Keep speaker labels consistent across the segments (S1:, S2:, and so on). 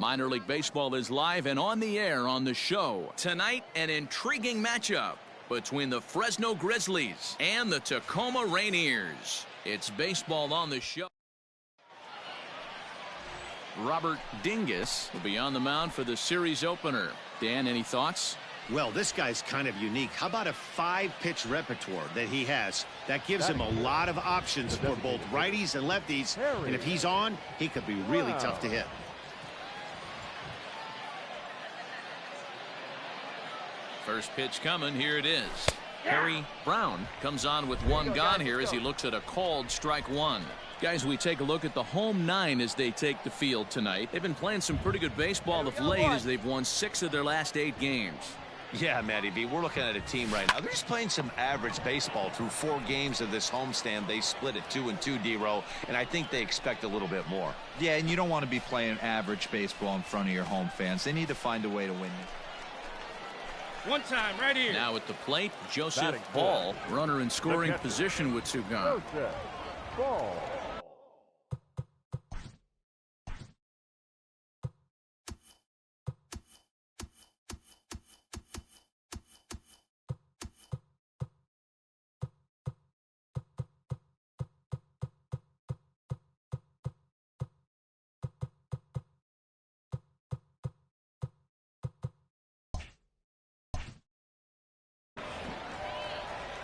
S1: Minor League Baseball is live and on the air on the show. Tonight, an intriguing matchup between the Fresno Grizzlies and the Tacoma Rainiers. It's baseball on the show. Robert Dingus will be on the mound for the series opener. Dan, any thoughts?
S2: Well, this guy's kind of unique. How about a 5-pitch repertoire that he has? That gives him a lot of options for both righties and lefties. And if he's on, he could be really tough to hit.
S1: First pitch coming. Here it is. Harry Brown comes on with one gone here as he looks at a called strike one. Guys, we take a look at the home 9 as they take the field tonight. They've been playing some pretty good baseball of late as they've won 6 of their last 8 games.
S3: Yeah, Matty B, we're looking at a team right now. They're just playing some average baseball through 4 games of this homestand. They split at 2-2, D-Row, and I think they expect a little bit more.
S4: Yeah, and you don't want to be playing average baseball in front of your home fans. They need to find a way to win this.
S5: One time, right here.
S1: Now at the plate, Joseph Ball, runner in scoring position with 2 gone.
S6: Joseph Ball.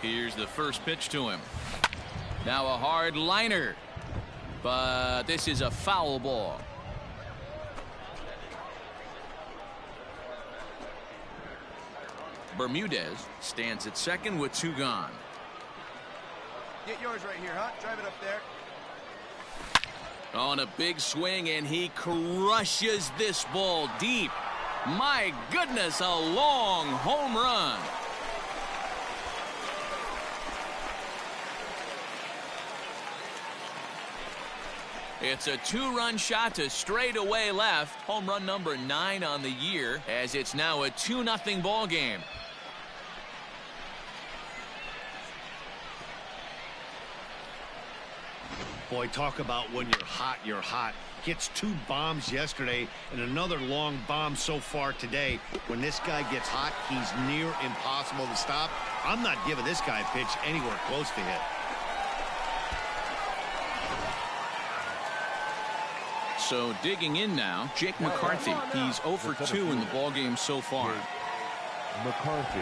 S1: Here's the first pitch to him. Now a hard liner, but this is a foul ball. Bermudez stands at second with 2 gone.
S7: Get yours right here, huh? Drive it up there.
S1: On a big swing, and he crushes this ball deep. My goodness, a long home run. It's a 2-run shot to straightaway left. Home run number 9 on the year, as it's now a 2-0 ball game.
S2: Boy, talk about when you're hot, you're hot. Gets 2 bombs yesterday and another long bomb so far today. When this guy gets hot, he's near impossible to stop. I'm not giving this guy a pitch anywhere close to hit.
S1: So digging in now, Jake McCarthy. He's 0 for 2 in the ballgame so far.
S6: McCarthy.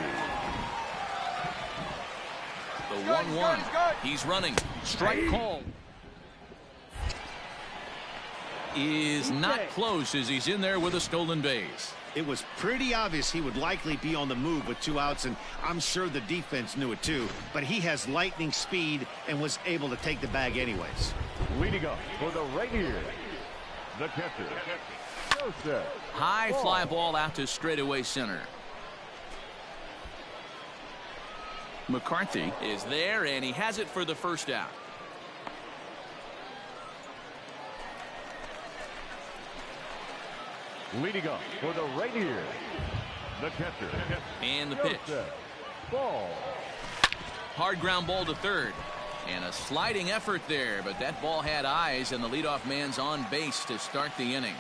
S1: The 1-1. He's running. Strike call. Is not close as he's in there with a stolen base.
S2: It was pretty obvious he would likely be on the move with 2 outs, and I'm sure the defense knew it too. But he has lightning speed and was able to take the bag anyways.
S6: Leading up for the Rainiers, the catcher, Joseph.
S1: High fly ball out to straightaway center. McCarthy is there, and he has it for the first out.
S6: Leading up for the Rainiers, the catcher,
S1: And the pitch.
S6: Ball.
S1: Hard ground ball to third. And a sliding effort there, but that ball had eyes, and the leadoff man's on base to start the inning.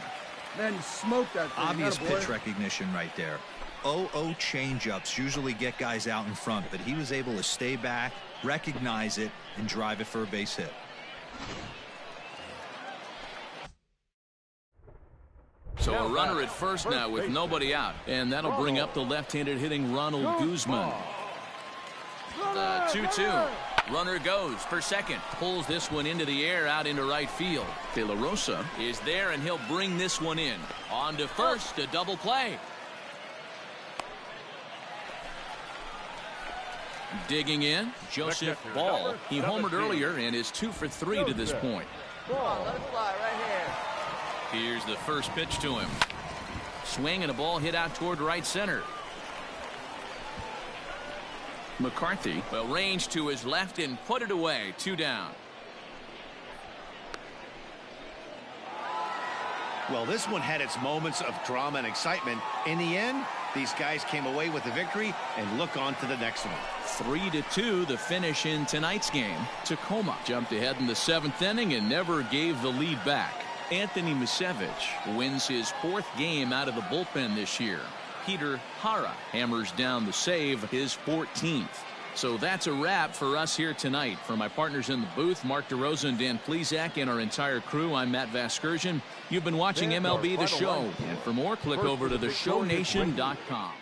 S7: Then smoke that thing.
S4: Obvious pitch recognition right there. 0-0 changeups usually get guys out in front, but he was able to stay back, recognize it, and drive it for a base hit.
S1: So a runner at first now with nobody out, and that'll bring up the left-handed hitting Ronald Guzman. The 2-2. Runner goes for second, pulls this one into the air out into right field. De La Rosa is there, and he'll bring this one in. On to first, a double play. Digging in, Joseph Ball. He homered earlier and is 2 for 3 to this point.
S7: Come on, let it fly right here.
S1: Here's the first pitch to him. Swing and a ball hit out toward right center. McCarthy will range to his left and put it away. 2 down.
S2: Well, this one had its moments of drama and excitement. In the end, these guys came away with the victory and look on to the next one.
S1: 3-2 the finish in tonight's game. Tacoma jumped ahead in the 7th inning and never gave the lead back. Anthony Misevich wins his 4th game out of the bullpen this year. Peter Hara hammers down the save, his 14th. So that's a wrap for us here tonight. For my partners in the booth, Mark DeRosa and Dan Plesac, and our entire crew, I'm Matt Vasgersian. You've been watching MLB The Show. And for more, click over to theshownation.com.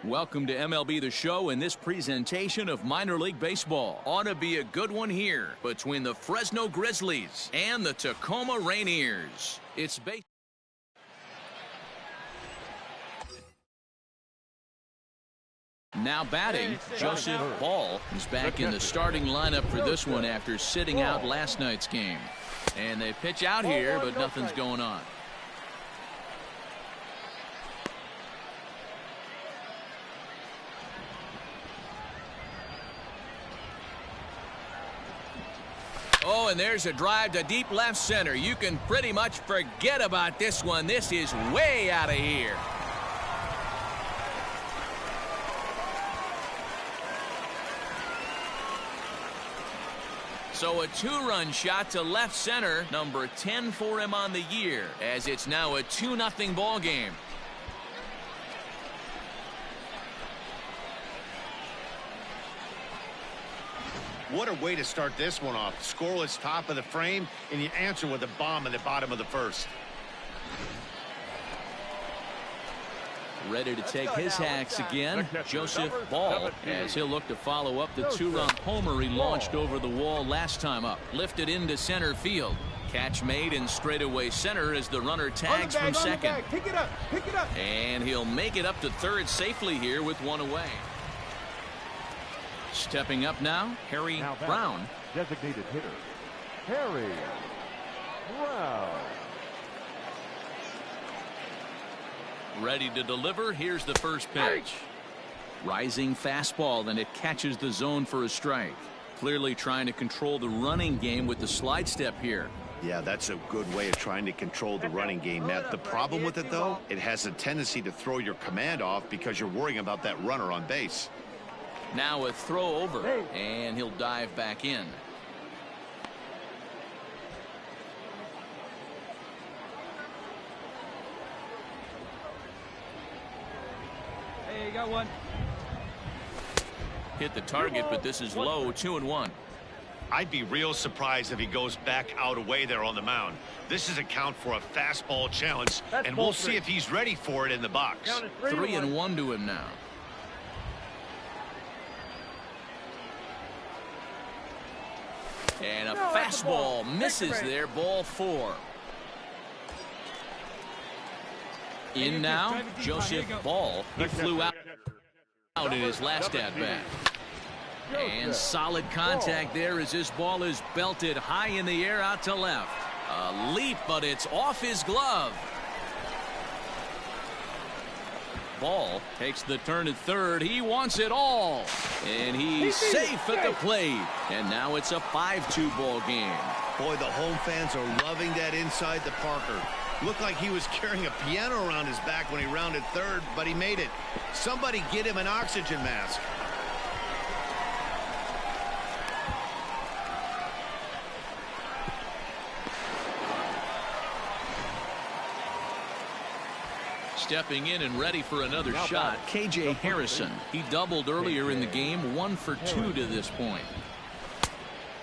S1: Welcome to MLB The Show and this presentation of minor league baseball. Ought to be a good one here between the Fresno Grizzlies and the Tacoma Rainiers. It's now batting, Joseph Ball is back in the starting lineup for this one after sitting out last night's game. And they pitch out here, but nothing's going on. Oh, and there's a drive to deep left center. You can pretty much forget about this one. This is way out of here. So a two-run shot to left center, number 10 for him on the year, as it's now a 2-0 ball game.
S2: What a way to start this one off. Scoreless top of the frame, and you answer with a bomb in the bottom of the first.
S1: Ready to take his hacks again, Joseph Ball, as he'll look to follow up the two-run homer he launched over the wall last time up. Lifted into center field. Catch made in straightaway center as the runner tags from second.
S7: Pick it up, pick it up.
S1: And he'll make it up to third safely here with one away. Stepping up now, Harry Brown.
S6: Designated hitter, Harry Brown.
S1: Ready to deliver. Here's the first pitch. Rising fastball, and it catches the zone for a strike. Clearly trying to control the running game with the slide step here.
S2: Yeah, that's a good way of trying to control the running game, Matt. The problem with it, though, it has a tendency to throw your command off because you're worrying about that runner on base.
S1: Now a throw over, and he'll dive back in.
S5: Hey, you got one.
S1: Hit the target, but this is low, 2-1.
S2: I'd be real surprised if he goes back out away there on the mound. This is a count for a fastball challenge, and we'll see if he's ready for it in the box.
S1: 3-1 to him now. And a fastball misses there, ball 4. In now, Joseph Ball. He flew out in his last at-bat. And solid contact there as this ball is belted high in the air out to left. A leap, but it's off his glove. Ball takes the turn at third. He wants it all. And he's safe at the plate. And now it's a 5-2 ball game.
S2: Boy, the home fans are loving that inside the Parker. Looked like he was carrying a piano around his back when he rounded third, but he made it. Somebody get him an oxygen mask.
S1: Stepping in and ready for another shot, K.J. Harrison. He doubled earlier in the game, 1 for 2 to this point.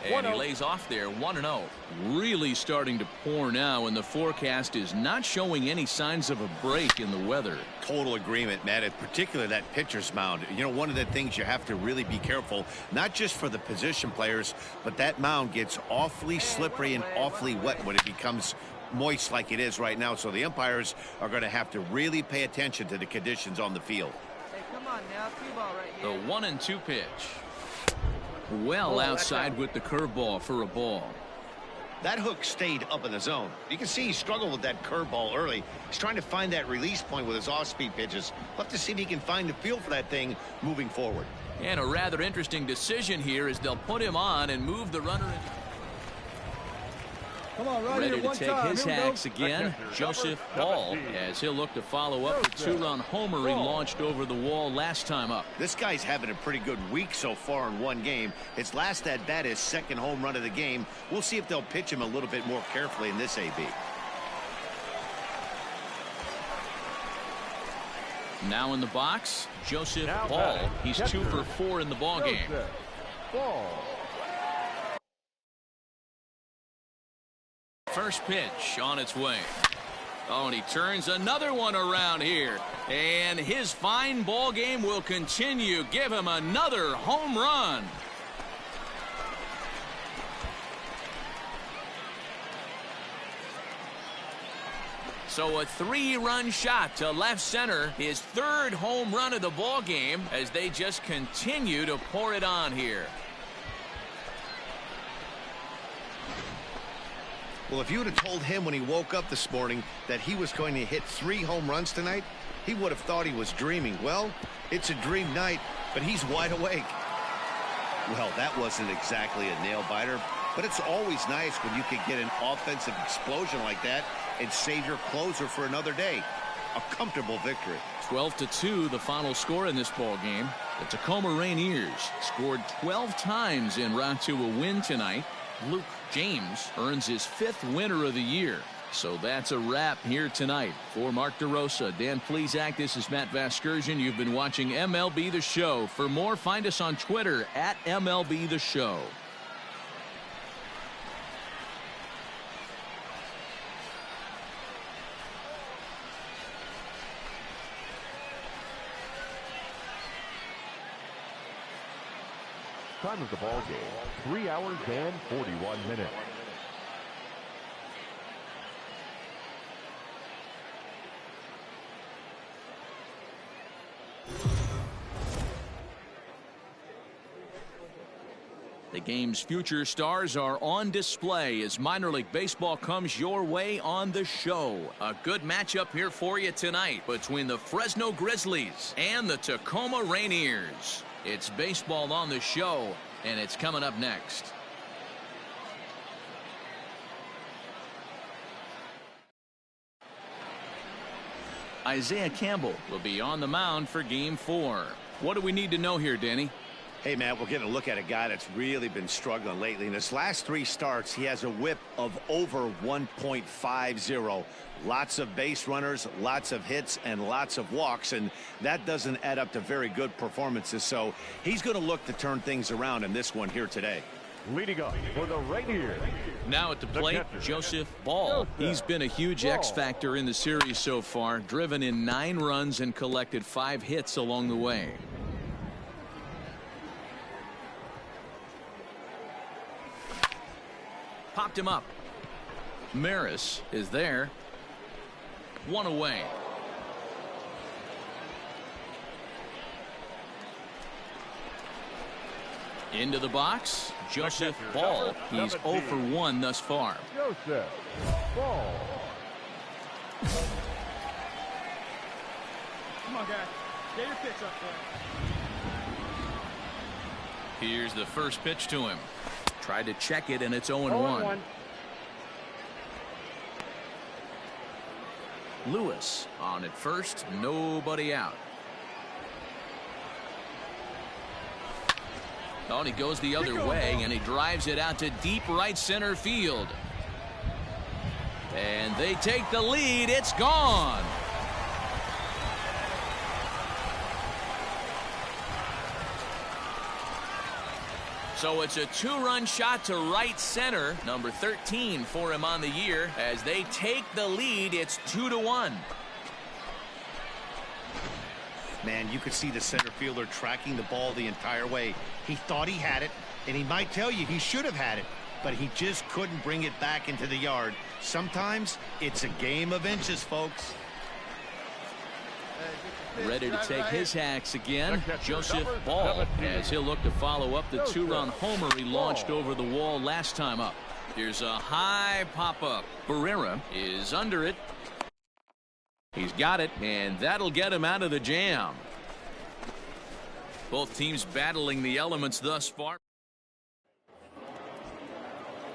S1: And he lays off there, 1-0. Really starting to pour now, and the forecast is not showing any signs of a break in the weather.
S2: Total agreement, Matt, and particularly that pitcher's mound. You know, one of the things you have to really be careful, not just for the position players, but that mound gets awfully slippery and awfully wet when it becomes moist like it is right now. So the umpires are going to have to really pay attention to the conditions on the field.
S5: Hey, come on now, 2-ball right here.
S1: The 1-2 pitch. Well outside with the curveball for a ball.
S2: That hook stayed up in the zone. You can see he struggled with that curveball early. He's trying to find that release point with his off-speed pitches. We'll have to see if he can find the feel for that thing moving forward.
S1: And a rather interesting decision here as they'll put him on and move the runner in.
S7: Come on, right
S1: Ready
S7: here,
S1: to
S7: one
S1: take
S7: time.
S1: his
S7: Here we
S1: hacks
S7: go.
S1: again, Joseph Ball, as he'll look to follow up the two-run homer he launched over the wall last time up.
S2: This guy's having a pretty good week so far in one game. His last at-bat is second home run of the game. We'll see if they'll pitch him a little bit more carefully in this AB.
S1: Now in the box, Joseph Ball. He's 2 for 4 in the ball game.
S6: Ball.
S1: First pitch on its way. Oh, and he turns another one around here. And his fine ball game will continue. Give him another home run. So a 3-run shot to left center, his 3rd home run of the ball game as they just continue to pour it on here.
S2: Well, if you would have told him when he woke up this morning that he was going to hit 3 home runs tonight, he would have thought he was dreaming. Well, it's a dream night, but he's wide awake. Well, that wasn't exactly a nail-biter, but it's always nice when you can get an offensive explosion like that and save your closer for another day. A comfortable victory.
S1: 12-2, the final score in this ball game. The Tacoma Rainiers scored 12 times en route to a win tonight. Luke James earns his 5th winner of the year. So that's a wrap here tonight. For Mark DeRosa, Dan Plesac, this is Matt Vasgersian. You've been watching MLB The Show. For more, find us on Twitter at MLB The Show.
S6: Time of the ball game, 3 hours and 41 minutes.
S1: The game's future stars are on display as minor league baseball comes your way on the show. A good matchup here for you tonight between the Fresno Grizzlies and the Tacoma Rainiers. It's baseball on the show, and it's coming up next. Isaiah Campbell will be on the mound for Game 4. What do we need to know here, Danny?
S2: Hey, Matt, we're getting a look at a guy that's really been struggling lately. In his last 3 starts, he has a whip of over 1.50. Lots of base runners, lots of hits, and lots of walks, and that doesn't add up to very good performances. So he's going to look to turn things around in this one here today.
S6: Leading up for the Rainiers.
S1: Now at the plate, Joseph Ball. He's been a huge X factor in the series so far, driven in 9 runs and collected 5 hits along the way. Popped him up. Maris is there. 1 away. Into the box, Joseph Ball. He's 0 for 1 thus far.
S6: Joseph Ball.
S5: Come on, guys. Get your pitch up there.
S1: Here's the first pitch to him. Tried to check it, and it's 0-1. Lewis on at first, nobody out. Oh, and he goes the other way, and he drives it out to deep right center field. And they take the lead. It's gone. So it's a 2-run shot to right center, number 13 for him on the year. As they take the lead, it's 2-1.
S2: Man, you could see the center fielder tracking the ball the entire way. He thought he had it, and he might tell you he should have had it, but he just couldn't bring it back into the yard. Sometimes it's a game of inches, folks.
S1: Ready to take his hacks again, Joseph Ball, as he'll look to follow up the 2-run homer he launched over the wall last time up. Here's a high pop-up. Barrera is under it. He's got it, and that'll get him out of the jam. Both teams battling the elements thus far.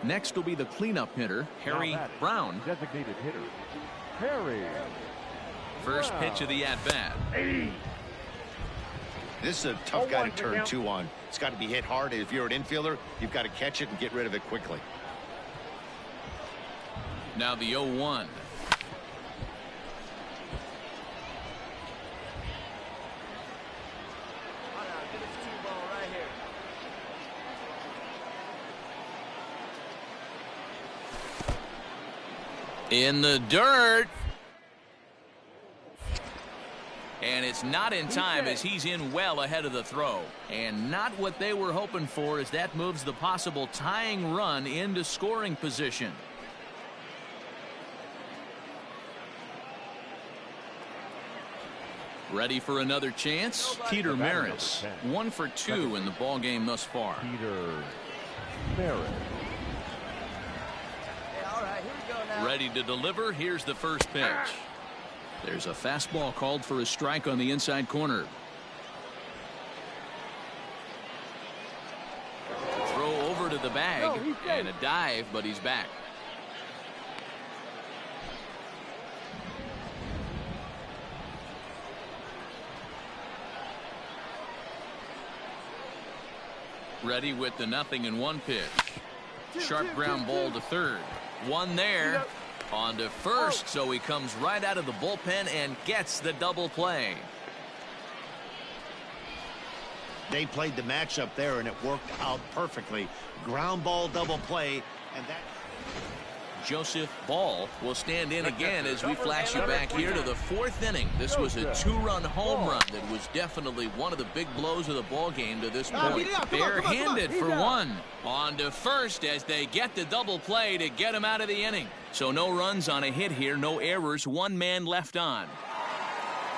S1: Next will be the cleanup hitter, Harry Brown.
S6: Designated hitter, Harry.
S1: First pitch of the at-bat.
S2: This is a tough guy to turn 2 on. It's got to be hit hard. If you're an infielder, you've got to catch it and get rid of it quickly.
S1: Now the 0-1. In the dirt. And it's not in time as he's in well ahead of the throw. And not what they were hoping for as that moves the possible tying run into scoring position. Ready for another chance? Peter Maris, 1 for 2 in the ball game thus far.
S6: Peter Maris.
S7: All right, here we go now.
S1: Ready to deliver. Here's the first pitch. There's a fastball called for a strike on the inside corner. Throw over to the bag and a dive, but he's back. Ready with the 0-1 pitch. Sharp ground ball to third. One there. On to first, so he comes right out of the bullpen and gets the double play.
S2: They played the matchup there, and it worked out perfectly. Ground ball double play, and that.
S1: Joseph Ball will stand in again as we flash you back here to the 4th inning. This was a 2-run home run that was definitely one of the big blows of the ball game to this point. Barehanded for one. On to first as they get the double play to get him out of the inning. So no runs on a hit here, no errors, 1 man left on.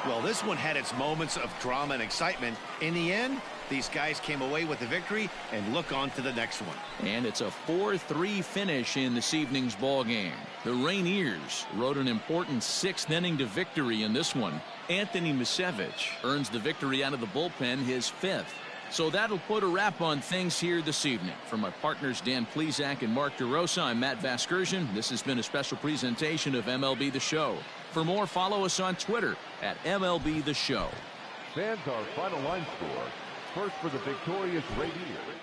S2: Well, this one had its moments of drama and excitement. In the end, these guys came away with the victory and look on to the next one.
S1: And it's a 4-3 finish in this evening's ball game. The Rainiers rode an important 6th inning to victory in this one. Anthony Misevich earns the victory out of the bullpen, his 5th. So that'll put a wrap on things here this evening. For my partners Dan Plesac and Mark DeRosa, I'm Matt Vasgersian. This has been a special presentation of MLB The Show. For more, follow us on Twitter at MLB The Show.
S6: Fans, our final line score. First for the victorious Rainiers.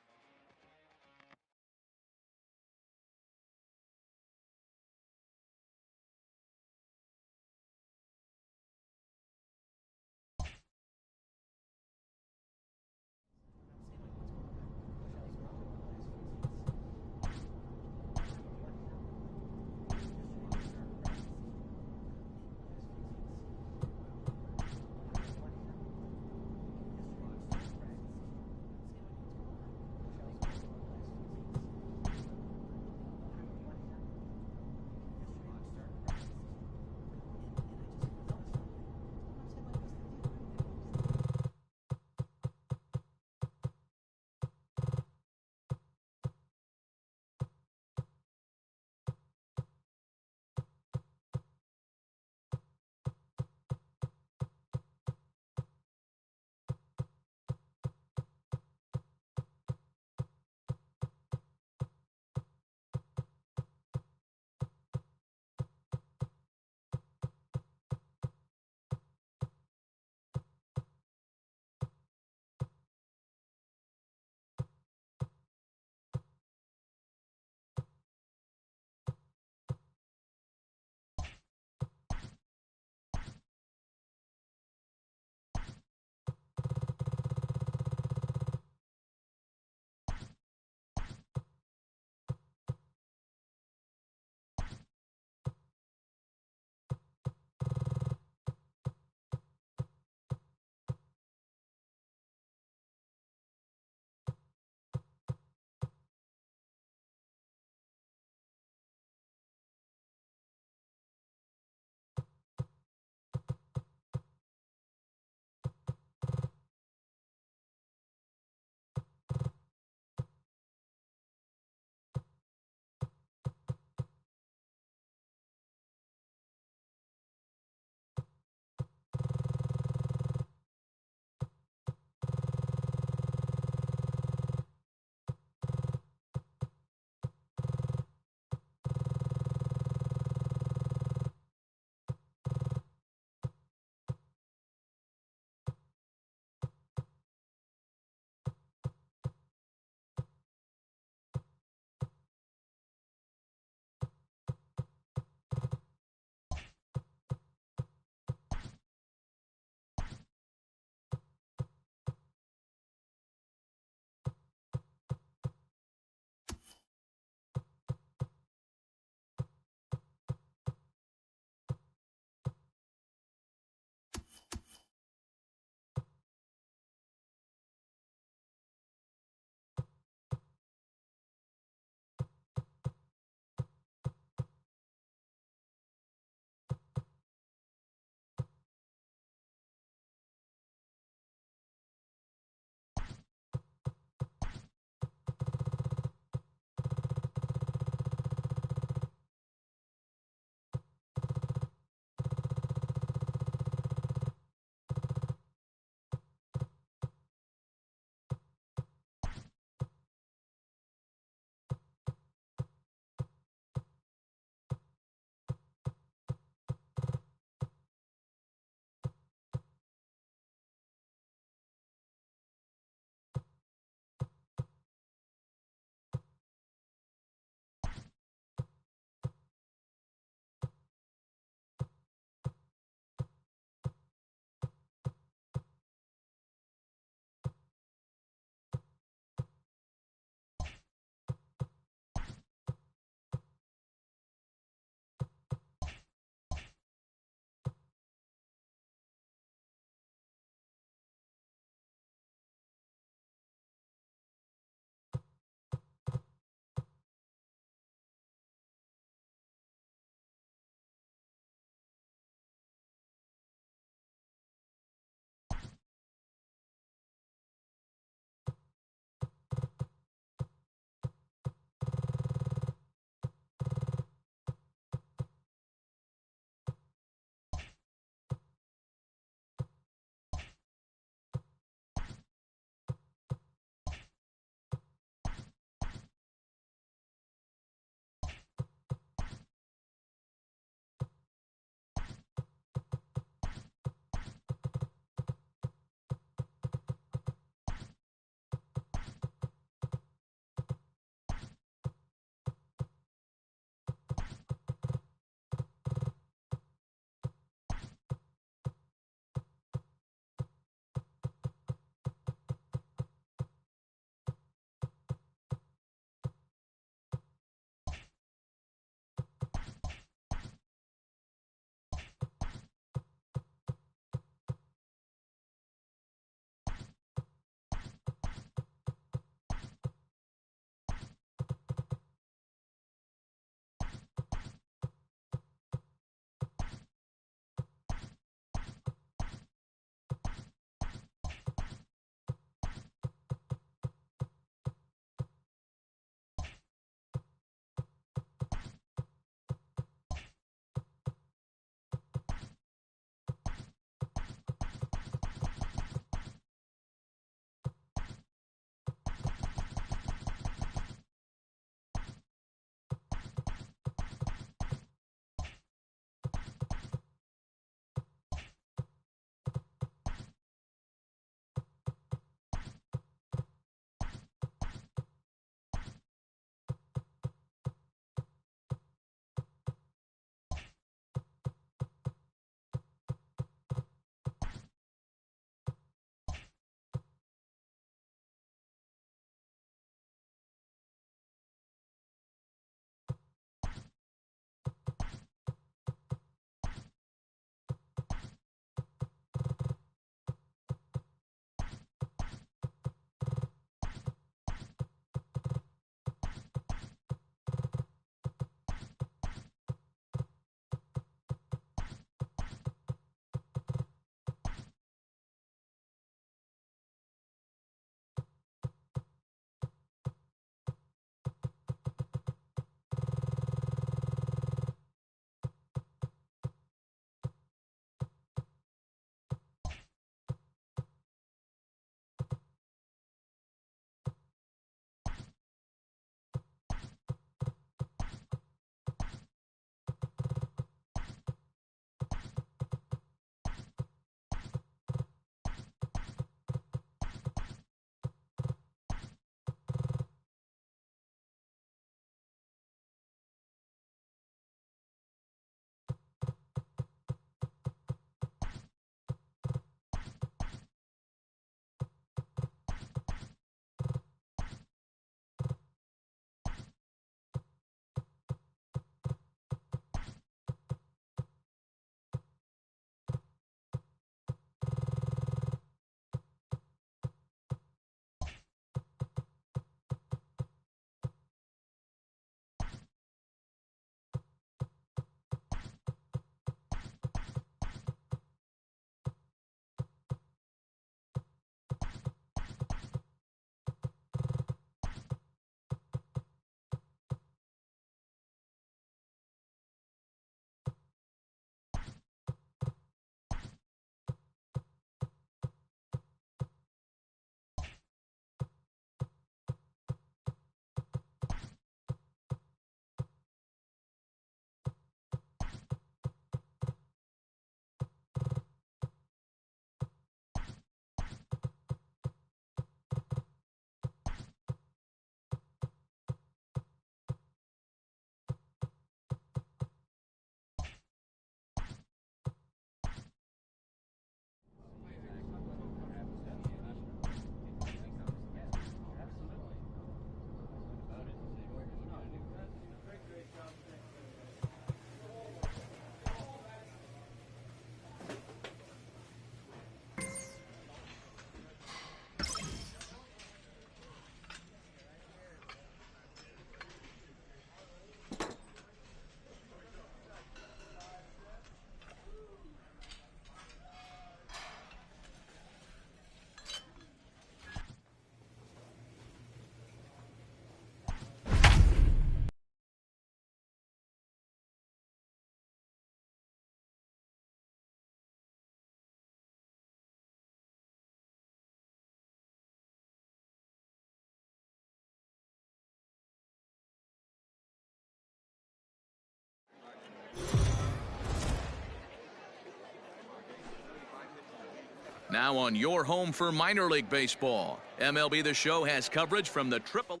S1: Now on your home for minor league baseball, MLB The Show has coverage from the triple.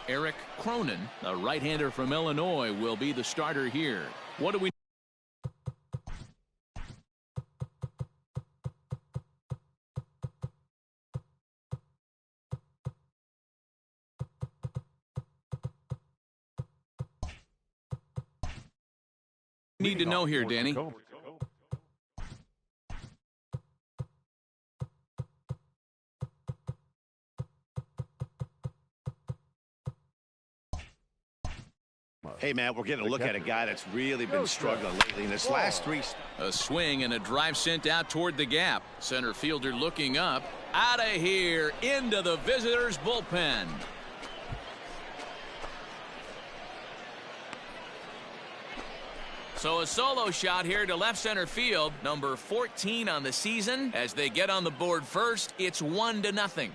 S1: Eric Cronin, a right-hander from Illinois, will be the starter here. What do we need to know here, Danny?
S2: Hey, Matt, we're getting a look at a guy that's really been struggling lately in his last three.
S1: A swing and a drive sent out toward the gap. Center fielder looking up. Out of here into the visitors' bullpen. So a solo shot here to left center field. Number 14 on the season. As they get on the board first, it's 1-0.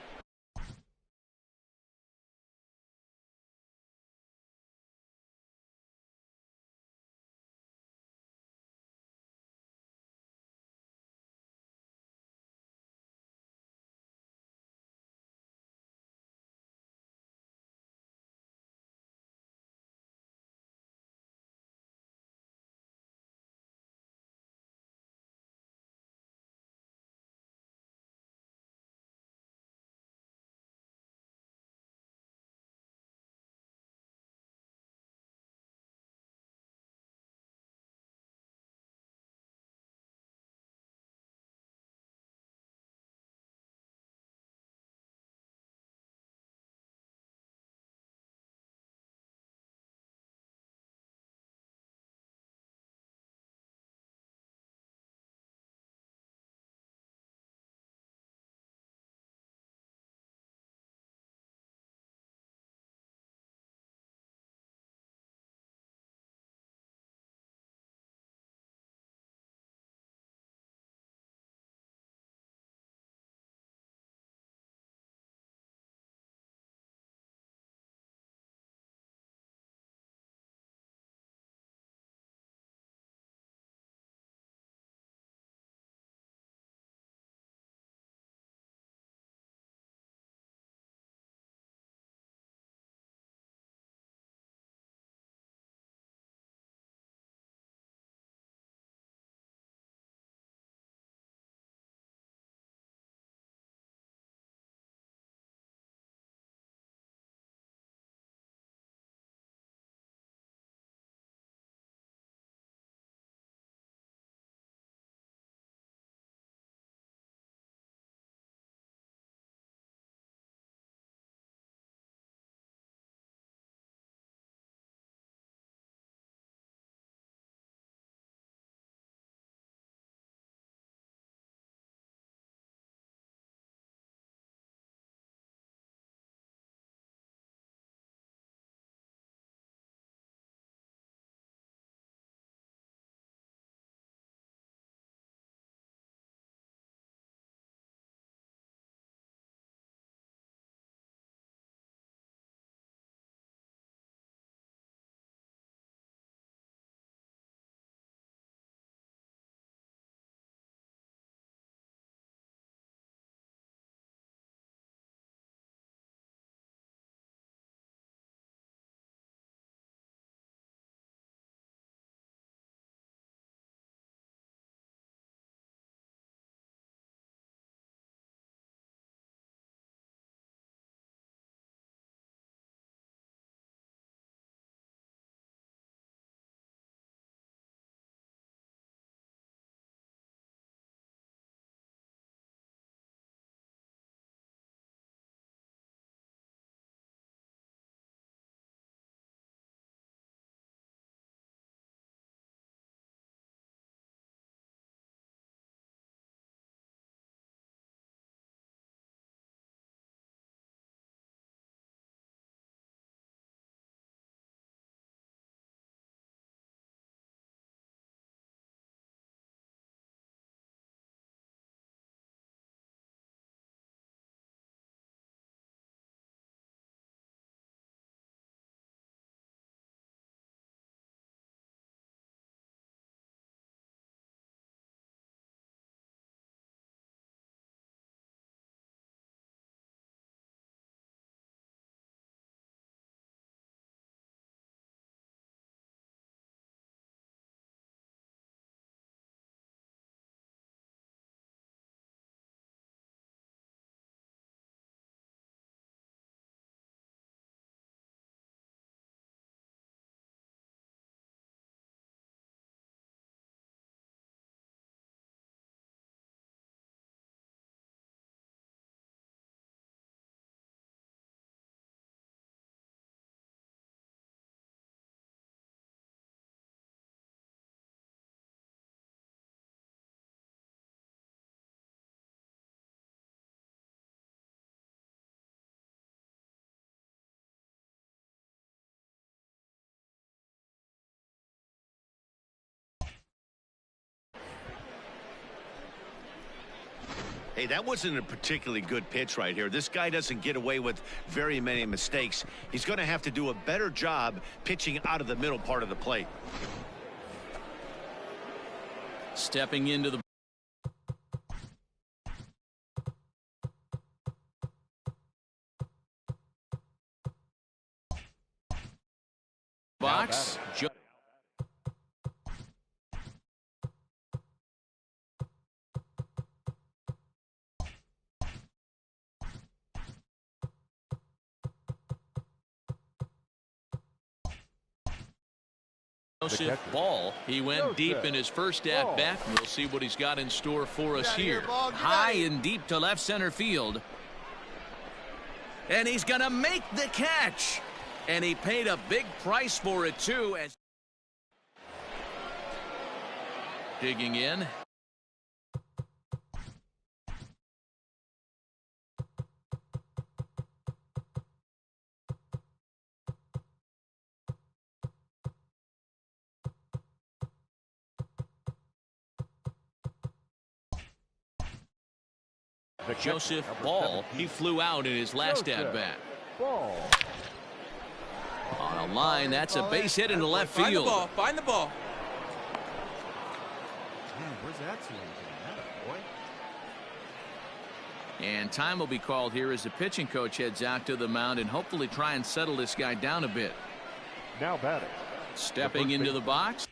S2: Hey, that wasn't a particularly good pitch right here. This guy doesn't get away with very many mistakes. He's going to have to do a better job pitching out of the middle part of the plate.
S1: Stepping into the box. Joseph Ball. He went deep in his first at bat. We'll see what he's got in store for us here. High and deep to left center field. And he's going to make the catch. And he paid a big price for it, too. As digging in. Joseph Ball, he flew out in his last at-bat. On a line, that's a base hit into left field.
S8: Find the ball.
S7: Man, where's that team? Boy.
S1: And time will be called here as the pitching coach heads out to the mound and hopefully try and settle this guy down a bit.
S6: Now batting.
S1: Stepping into the box.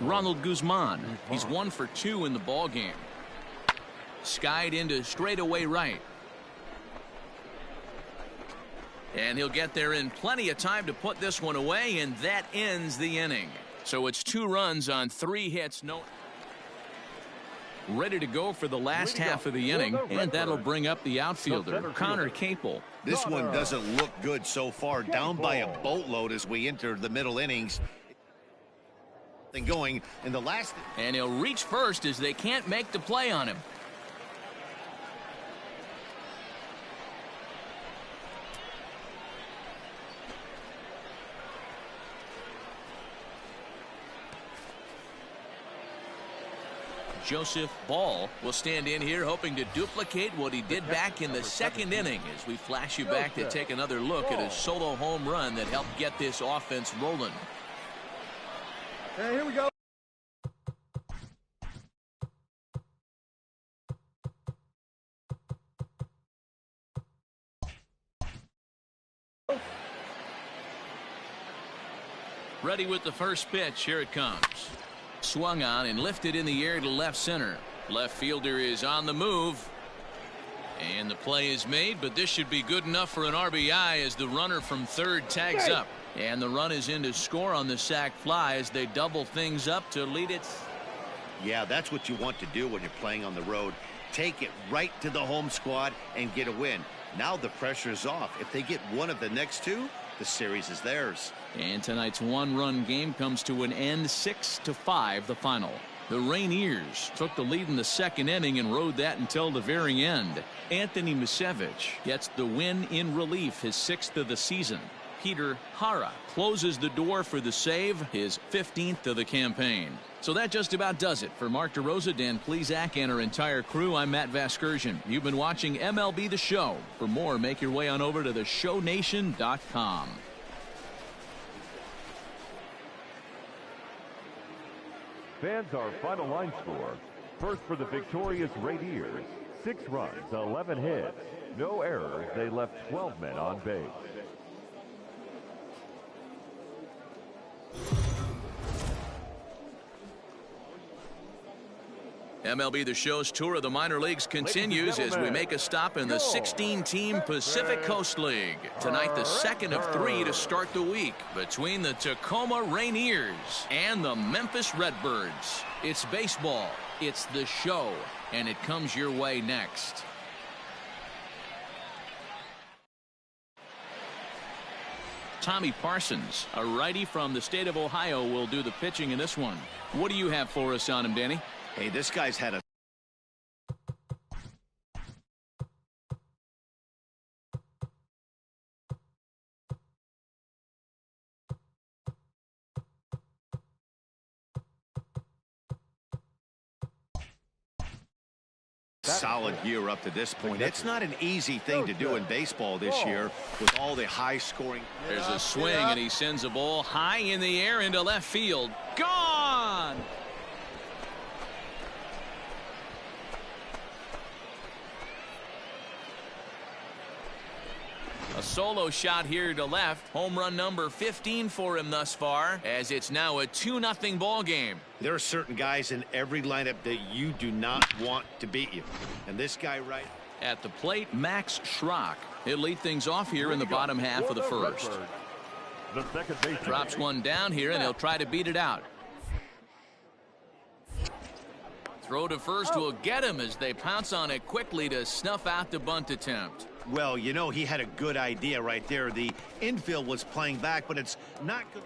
S1: Ronald Guzman. He's 1 for 2 in the ball game. Skied into straightaway right. And he'll get there in plenty of time to put this one away, and that ends the inning. So it's 2 runs on 3 hits. No. Ready to go for the last half of the inning, and that'll bring up the outfielder, Connor Capel.
S2: This one doesn't look good so far. Down by a boatload as we enter the middle innings. Going in the last,
S1: and he'll reach first as they can't make the play on him. Joseph Ball will stand in here hoping to duplicate what he did back in the second inning as we flash you back to take another look at his solo home run that helped get this offense rolling.
S7: Hey, here we go.
S1: Ready with the first pitch. Here it comes. Swung on and lifted in the air to left center. Left fielder is on the move. And the play is made, but this should be good enough for an RBI as the runner from third tags up. And the run is in to score on the sac fly as they double things up to lead it.
S2: Yeah, that's what you want to do when you're playing on the road. Take it right to the home squad and get a win. Now the pressure is off. If they get one of the next 2, the series is theirs.
S1: And tonight's 1-run game comes to an end, 6-5 the final. The Rainiers took the lead in the second inning and rode that until the very end. Anthony Misevich gets the win in relief, his 6th of the season. Peter Hara closes the door for the save, his 15th of the campaign. So that just about does it. For Mark DeRosa, Dan Plesac, and our entire crew, I'm Matt Vasgersian. You've been watching MLB The Show. For more, make your way on over to theshownation.com.
S6: Fans, our final line score. First for the victorious Rainiers, 6 runs, 11 hits, no errors. They left 12 men on base.
S1: MLB The Show's tour of the minor leagues continues as we make a stop in the 16-team Pacific Coast League. Tonight, the second of 3 to start the week between the Tacoma Rainiers and the Memphis Redbirds. It's baseball, it's the show, and it comes your way next. Tommy Parsons, a righty from the state of Ohio, will do the pitching in this one. What do you have for us on him, Danny?
S2: Hey, this guy's had a solid year up to this point. It's not an easy thing to do in baseball this year with all the high scoring.
S1: There's a swing, and he sends a ball high in the air into left field. Gone! A solo shot here to left. Home run number 15 for him thus far, as it's now a 2-0 ball game.
S2: There are certain guys in every lineup that you do not want to beat you. And this guy right
S1: at the plate, Max Schrock. He'll lead things off here in the bottom half of the first.
S6: The second baseman
S1: drops one down here, and he'll try to beat it out. Throw to first will get him as they pounce on it quickly to snuff out the bunt attempt.
S2: Well, you know, he had a good idea right there. The infield was playing back, but it's not good.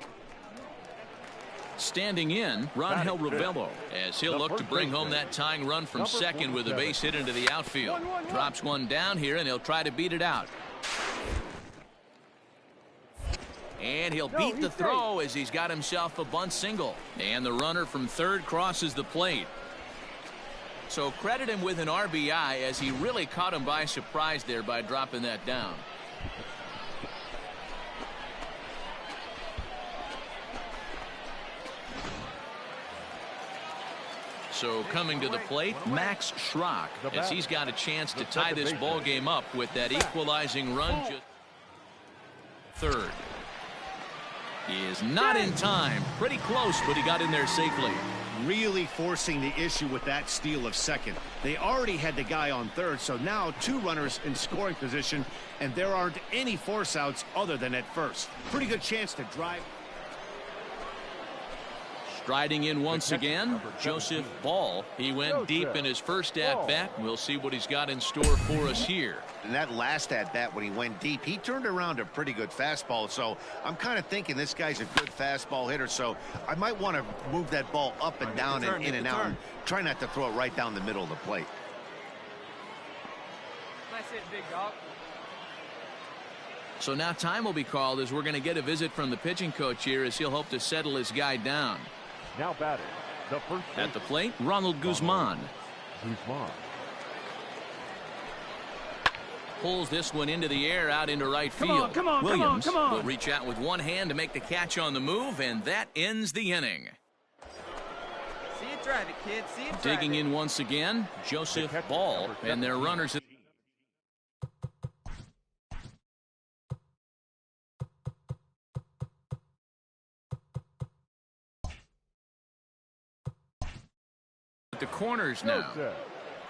S1: Standing in, Rangel Ravelo, as he'll look to bring home that tying run from second with a base hit into the outfield. Drops one down here, and he'll try to beat it out. And he'll beat the throw as he's got himself a bunt single. And the runner from third crosses the plate. So credit him with an RBI, as he really caught him by surprise there by dropping that down. So coming to the plate, Max Schrock, as he's got a chance to tie this ball game up with that equalizing run. Third. He is not in time. Pretty close, but he got in there safely.
S2: Really forcing the issue with that steal of second. They already had the guy on third, so now 2 runners in scoring position, and there aren't any force outs other than at first. Pretty good chance to drive.
S1: Striding in once again, Joseph Ball. He went deep in his first at-bat. We'll see what he's got in store for us here.
S2: And that last at-bat, when he went deep, he turned around a pretty good fastball. So I'm kind of thinking this guy's a good fastball hitter. So I might want to move that ball up and down and in and out. And try not to throw it right down the middle of the plate.
S5: Nice hit, big dog.
S1: So now time will be called as we're going to get a visit from the pitching coach here, as he'll hope to settle his guy down.
S6: Now batting, the first
S1: at the plate, Ronald Guzman. Pulls this one into the air out into right field. Williams will reach out with one hand to make the catch on the move, and that ends the inning.
S5: See it drive it, kid. See it drive
S1: digging in once again, Joseph Ball, and their runners. The corners now.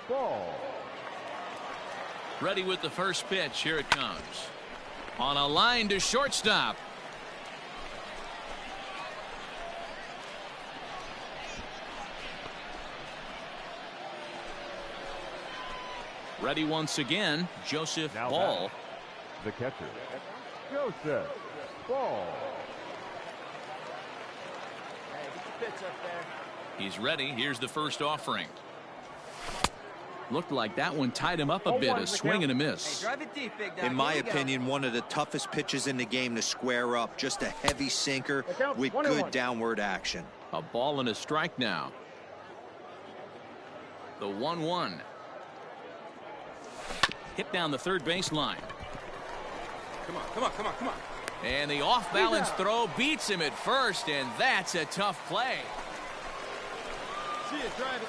S6: Ball.
S1: Ready with the first pitch. Here it comes. On a line to shortstop. Ready once again, Joseph
S6: Now
S1: Ball.
S6: The catcher, Joseph Ball.
S5: Hey, get the pitch up there.
S1: He's ready. Here's the first offering. Looked like that one tied him up a bit. A swing and a miss.
S5: Hey, drive it deep, big dog.
S4: In my opinion, one of the toughest pitches in the game to square up. Just a heavy sinker with good downward action.
S1: A ball and a strike now. The 1-1. Hit down the third baseline.
S7: Come on, come on, come on, come on.
S1: And the off-balance throw beats him at first, and that's a tough play.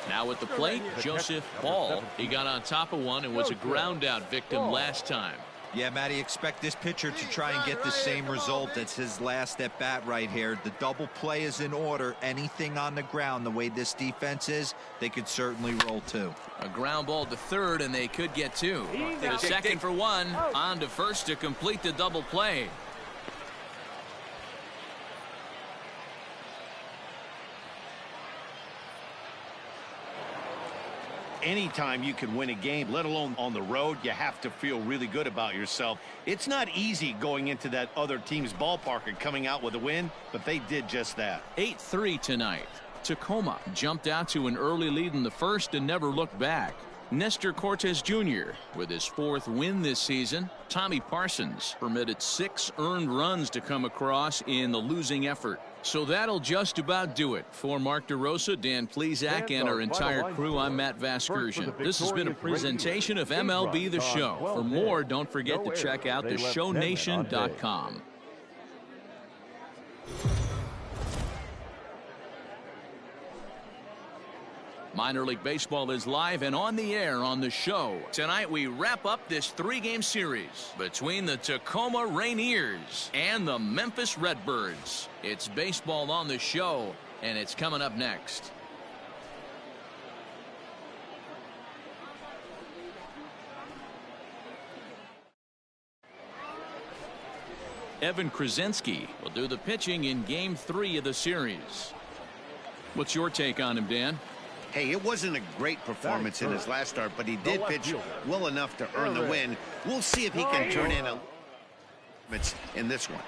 S1: Now at the plate, Joseph Ball. He got on top of one and was a ground out victim last time.
S4: Yeah, Matty, expect this pitcher to try and get the same result as his last at bat right here. The double play is in order. Anything on the ground, the way this defense is, they could certainly roll two.
S1: A ground ball to third, and they could get two. To second for one. On to first to complete the double play.
S2: Anytime you can win a game, let alone on the road, you have to feel really good about yourself. It's not easy going into that other team's ballpark and coming out with a win, but they did just that.
S1: 8-3 tonight. Tacoma jumped out to an early lead in the first and never looked back. Nestor Cortes Jr. with his 4th win this season. Tommy Parsons permitted 6 earned runs to come across in the losing effort. So that'll just about do it. For Mark DeRosa, Dan Plesac, and our entire crew, I'm Matt Vasgersian. This has been a presentation of MLB The Show. For more, don't forget to check out theshownation.com. Minor League Baseball is live and on the air on The Show. Tonight we wrap up this 3-game series between the Tacoma Rainiers and the Memphis Redbirds. It's baseball on The Show, and it's coming up next. Evan Krasinski will do the pitching in Game 3 of the series. What's your take on him, Dan?
S2: Hey, it wasn't a great performance in his last start, but he did pitch well enough to earn the win. We'll see if he can turn in this one.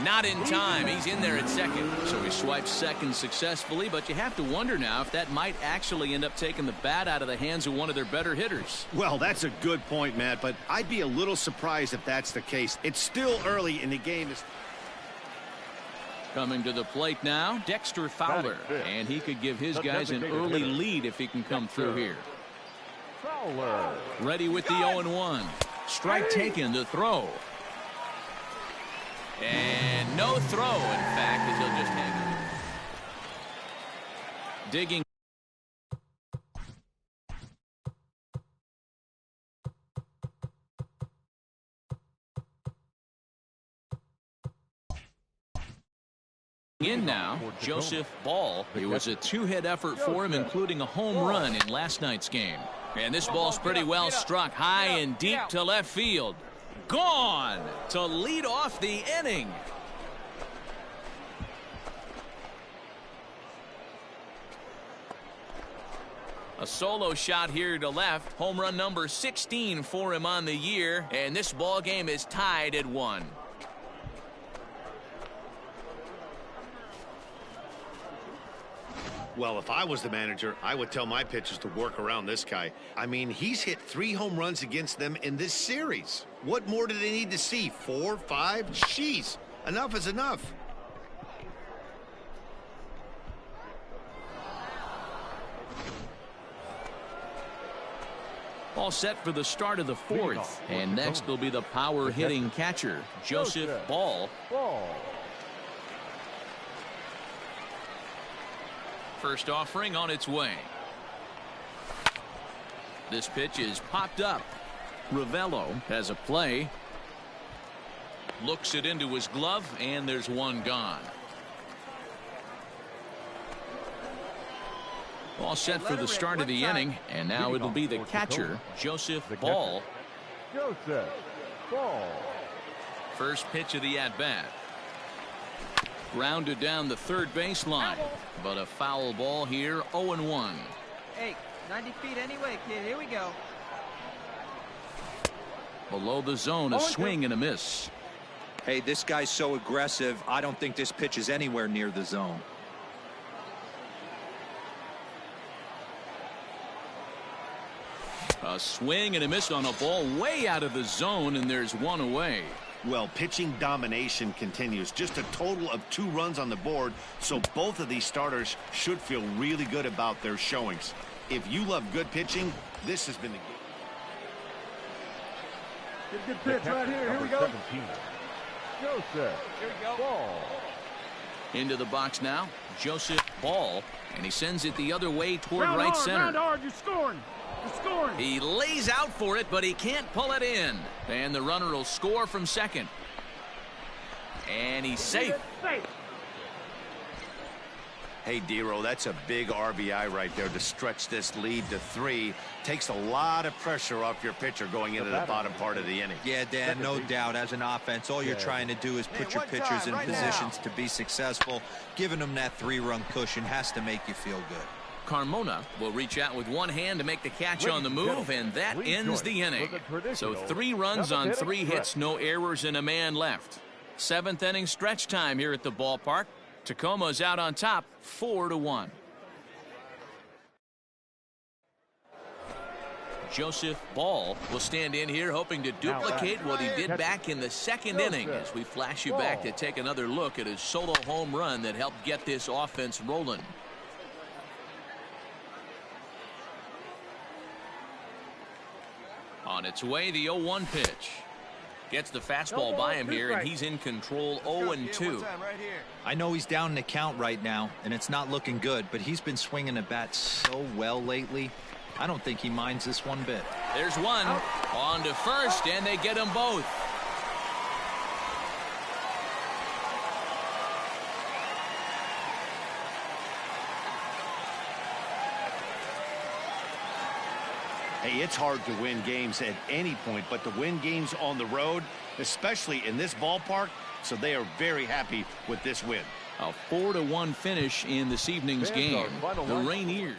S1: Not in time. He's in there at second. So he swipes second successfully, but you have to wonder now if that might actually end up taking the bat out of the hands of one of their better hitters.
S2: Well, that's a good point, Matt, but I'd be a little surprised if that's the case. It's still early in the game.
S1: Coming to the plate now, Dexter Fowler, and he could give his guys an early lead if he can come through here.
S6: Fowler.
S1: Ready with the 0-1. Strike taken to throw. And no throw, in fact, as he'll just hang on. Digging. In now, Joseph Ball. It was a 2-hit effort for him, including a home run in last night's game. And this ball's pretty well struck high and deep to left field. Gone to lead off the inning. A solo shot here to left. Home run number 16 for him on the year. And this ball game is tied at 1.
S2: Well, if I was the manager, I would tell my pitchers to work around this guy. I mean, he's hit 3 home runs against them in this series. What more do they need to see? 4, 5? Jeez, enough is enough.
S1: All set for the start of the 4th. And next will be the power hitting catcher, Joseph Ball. First offering on its way. This pitch is popped up. Ravello has a play. Looks it into his glove, and there's one gone. All set for the start of the inning, and now it'll be the catcher, Joseph Ball.
S6: Joseph Ball.
S1: First pitch of the at-bat. Grounded down the third baseline, but a foul ball here, 0-1.
S5: Hey, 90 feet anyway, kid. Here we go.
S1: Below the zone, a swing and a miss.
S4: Hey, this guy's so aggressive, I don't think this pitch is anywhere near the zone.
S1: A swing and a miss on a ball way out of the zone, and there's one away.
S2: Well, pitching domination continues. Just a total of 2 runs on the board, so both of these starters should feel really good about their showings. If you love good pitching, this has been the game.
S7: Good pitch right here. Here we go.
S6: Joseph
S5: Here we go.
S6: Ball.
S1: Into the box now, Joseph Ball, and he sends it the other way toward
S8: Round
S1: right
S8: hard,
S1: center.
S8: round hard, you're scoring. You're scoring.
S1: He lays out for it, but he can't pull it in. And the runner will score from second. And he's safe.
S3: Hey, Dero, that's a big RBI right there to stretch this lead to 3. Takes a lot of pressure off your pitcher going into the bottom part of the inning.
S4: Yeah, Dan, no doubt. As an offense, all you're trying to do is put your pitchers in positions to be successful. Giving them that 3-run cushion has to make you feel good.
S1: Carmona will reach out with one hand to make the catch on the move, and that ends the inning. So 3 runs on 3 hits, no errors, and a man left. 7th inning stretch time here at the ballpark. Tacoma's out on top, 4-1. Joseph Ball will stand in here hoping to duplicate what he did back in the 2nd inning as we flash you back to take another look at his solo home run that helped get this offense rolling. On its way, the 0-1 pitch. Gets the fastball by him here, and he's in control 0-2.
S4: I know he's down in the count right now, and it's not looking good, but he's been swinging the bat so well lately. I don't think he minds this one bit.
S1: There's one. On to first, and they get them both.
S2: Hey, it's hard to win games at any point, but to win games on the road, especially in this ballpark, so they are very happy with this win.
S1: A 4-1 finish in this evening's game. The Rainiers.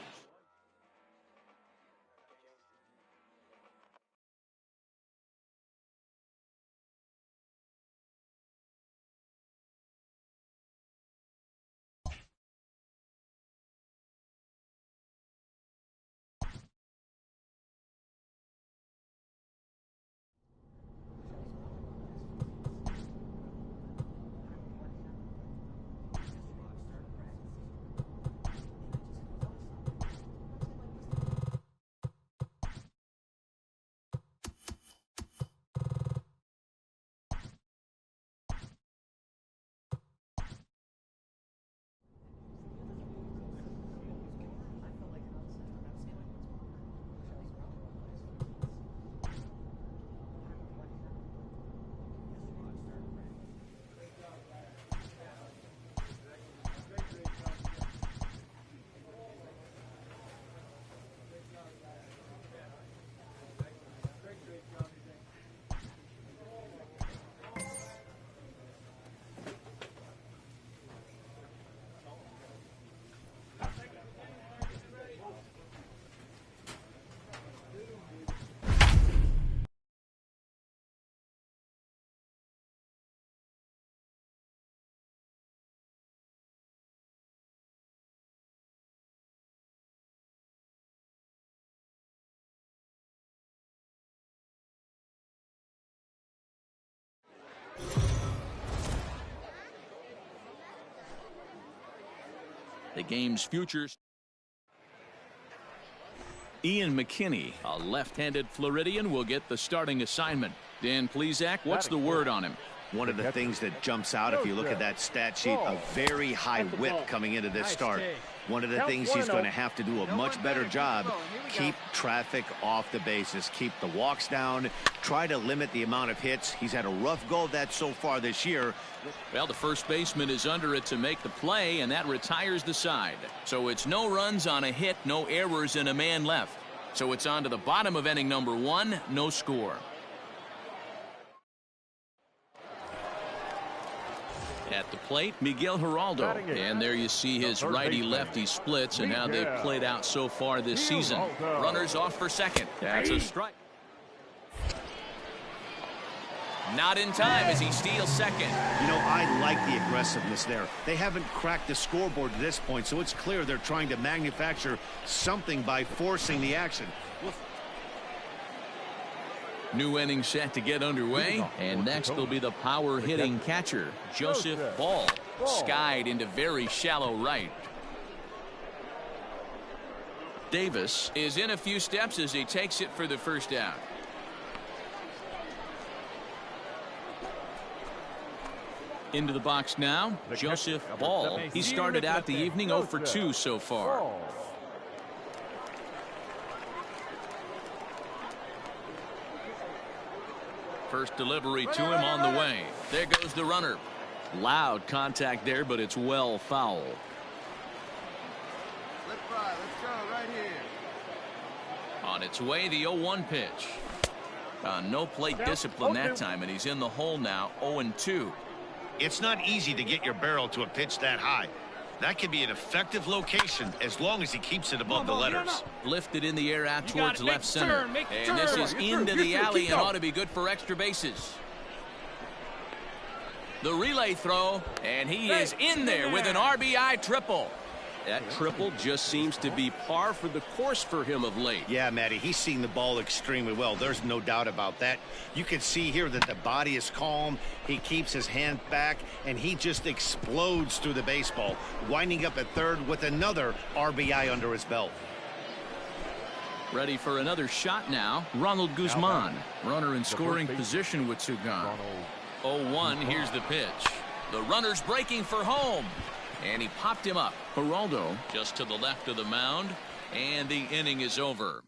S1: The game's futures. Ian McKinney, a left-handed Floridian, will get the starting assignment. Dan Plesac, what's the word on him?
S2: One of the things that jumps out if you look at that stat sheet, a very high whip coming into this start. One of the things he's going to have to do a much better job, keep traffic off the bases, keep the walks down, try to limit the amount of hits. He's had a rough go of that so far this year.
S1: Well, the first baseman is under it to make the play, and that retires the side. So it's no runs on a hit, no errors, and a man left. So it's on to the bottom of inning number 1, no score. At the plate, Miguel Geraldo. And there you see his righty-lefty splits and how they've played out so far this season. Runners off for second. That's a strike. Not in time as he steals second.
S2: You know, I like the aggressiveness there. They haven't cracked the scoreboard to this point, so it's clear they're trying to manufacture something by forcing the action.
S1: New inning set to get underway, and next will be the power-hitting catcher, Joseph Ball, skied into very shallow right. Davis is in a few steps as he takes it for the first out. Into the box now, Joseph Ball. He started out the evening 0 for 2 so far. First delivery to him on the way. There goes the runner. Loud contact there, but it's well foul.
S7: Let's fly. Let's go right here.
S1: On its way, the 0-1 pitch. No plate discipline that time, and he's in the hole now, 0-2.
S2: It's not easy to get your barrel to a pitch that high. That can be an effective location as long as he keeps it above the letters.
S1: Lifted in the air out towards left center. And this is into the alley and ought to be good for extra bases. The relay throw, and he is in there with an RBI triple. That triple just seems to be par for the course for him of late.
S2: Yeah, Matty, he's seeing the ball extremely well. There's no doubt about that. You can see here that the body is calm. He keeps his hand back, and he just explodes through the baseball, winding up at third with another RBI under his belt.
S1: Ready for another shot now. Ronald Guzman, runner in scoring position with two gone. 0-1, here's the pitch. The runner's breaking for home. And he popped him up. Geraldo just to the left of the mound, and the inning is over.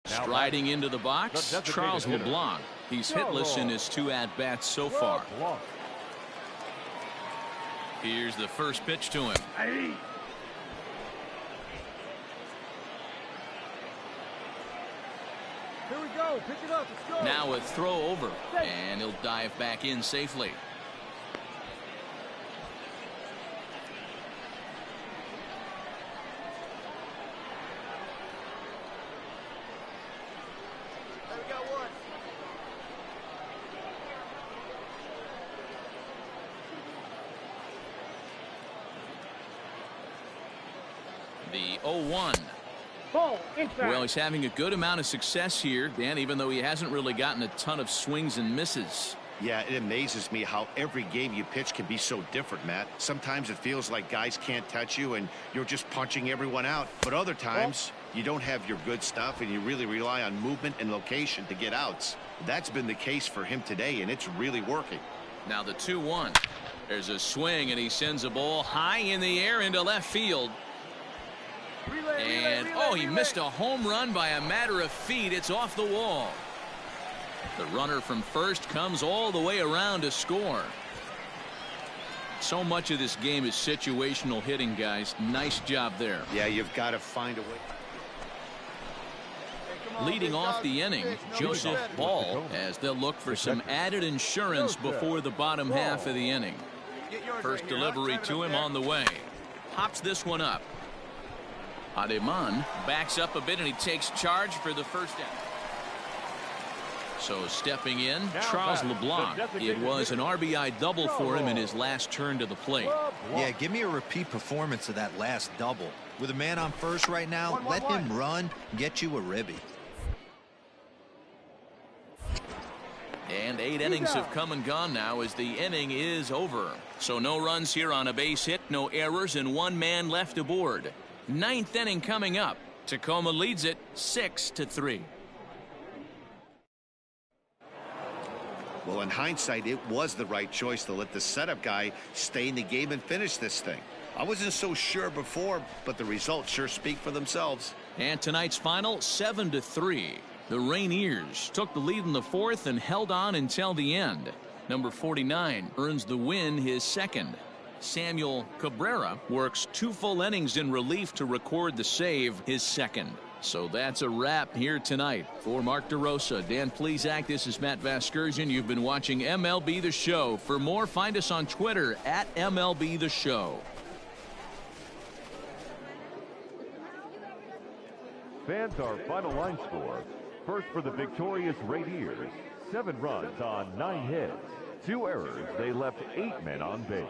S1: Striding into the box, Charles LeBlanc. He's hitless in his 2 at-bats so far. Here's the first pitch to him.
S8: Here we go. Pick it up. Let's go.
S1: Now a throw over, and he'll dive back in safely. The 0-1. Well, he's having a good amount of success here, Dan, even though he hasn't really gotten a ton of swings and misses.
S2: Yeah, it amazes me how every game you pitch can be so different, Matt. Sometimes it feels like guys can't touch you and you're just punching everyone out. But other times you don't have your good stuff and you really rely on movement and location to get outs. That's been the case for him today, and it's really working.
S1: Now the 2-1. There's a swing, and he sends a ball high in the air into left field. And he missed a home run by a matter of feet. It's off the wall. The runner from first comes all the way around to score. So much of this game is situational hitting, guys. Nice job there.
S2: Yeah, you've got to find a way.
S1: Leading off the inning, Joseph Ball, as they'll look for some added insurance before the bottom half of the inning. First delivery to him on the way. Pops this one up. Ademan backs up a bit, and he takes charge for the first out. So stepping in, Charles LeBlanc. It was an RBI double for him in his last turn to the plate.
S4: Yeah, give me a repeat performance of that last double. With a man on first right now, let him run and get you a ribby.
S1: And 8 innings have come and gone now as the inning is over. So no runs here on a base hit, no errors, and 1 man left aboard. 9th inning coming up. Tacoma leads it 6-3.
S2: Well, in hindsight, it was the right choice to let the setup guy stay in the game and finish this thing. I wasn't so sure before, but the results sure speak for themselves.
S1: And tonight's final, 7-3. The Rainiers took the lead in the fourth and held on until the end. Number 49 earns the win, his second. Samuel Cabrera works 2 full innings in relief to record the save, his second. So that's a wrap here tonight. For Mark DeRosa, Dan Plesac, this is Matt Vasgersian. You've been watching MLB The Show. For more, find us on Twitter at MLB The Show.
S6: Fans, our final line score. First for the victorious Rainiers, 7 runs on 9 hits. 2 errors. They left 8 men on base.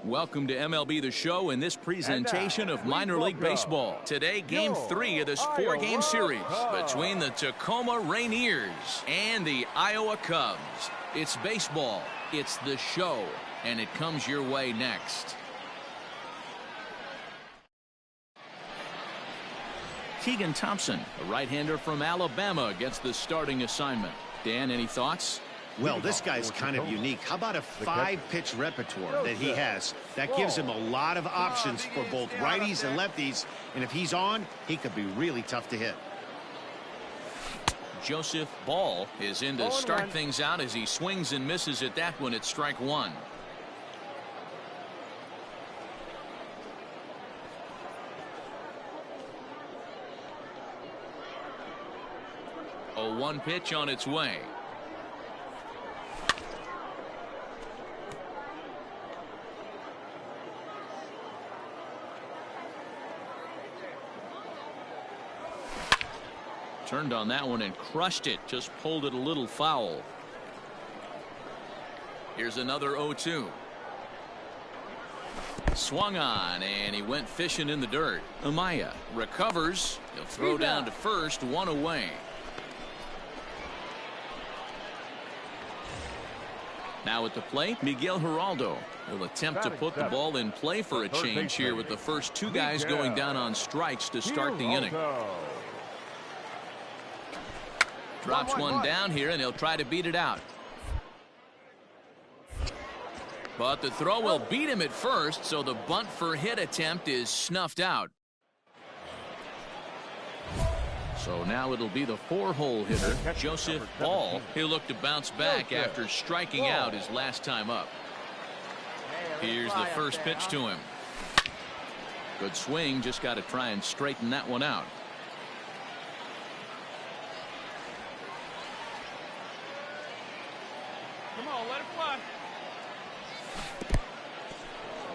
S1: Welcome to MLB The Show in this presentation of minor league baseball. Today, Game 3 of this 4-game series between the Tacoma Rainiers and the Iowa Cubs. It's baseball, it's the show, and it comes your way next. Keegan Thompson, a right-hander from Alabama, gets the starting assignment. Dan, any thoughts?
S2: Well, this guy's kind of unique. How about a 5-pitch repertoire that he has? That gives him a lot of options for both righties and lefties. And if he's on, he could be really tough to hit.
S1: Joseph Ball is in to start things out as he swings and misses at that one at strike 1. A 1 pitch on its way. Turned on that one and crushed it. Just pulled it a little foul. Here's another 0-2. Swung on, and he went fishing in the dirt. Amaya recovers. He'll throw down to first, 1 away. Now at the plate, Miguel Geraldo. He'll attempt to put the ball in play for a change here with the first 2 guys going down on strikes to start the inning. Drops one down here, and he'll try to beat it out. But the throw will beat him at first, so the bunt for hit attempt is snuffed out. So now it'll be the 4-hole hitter, Joseph Ball. He'll look to bounce back after striking out his last time up. Here's the first pitch to him. Good swing, just got to try and straighten that one out.
S8: Come on, let it fly.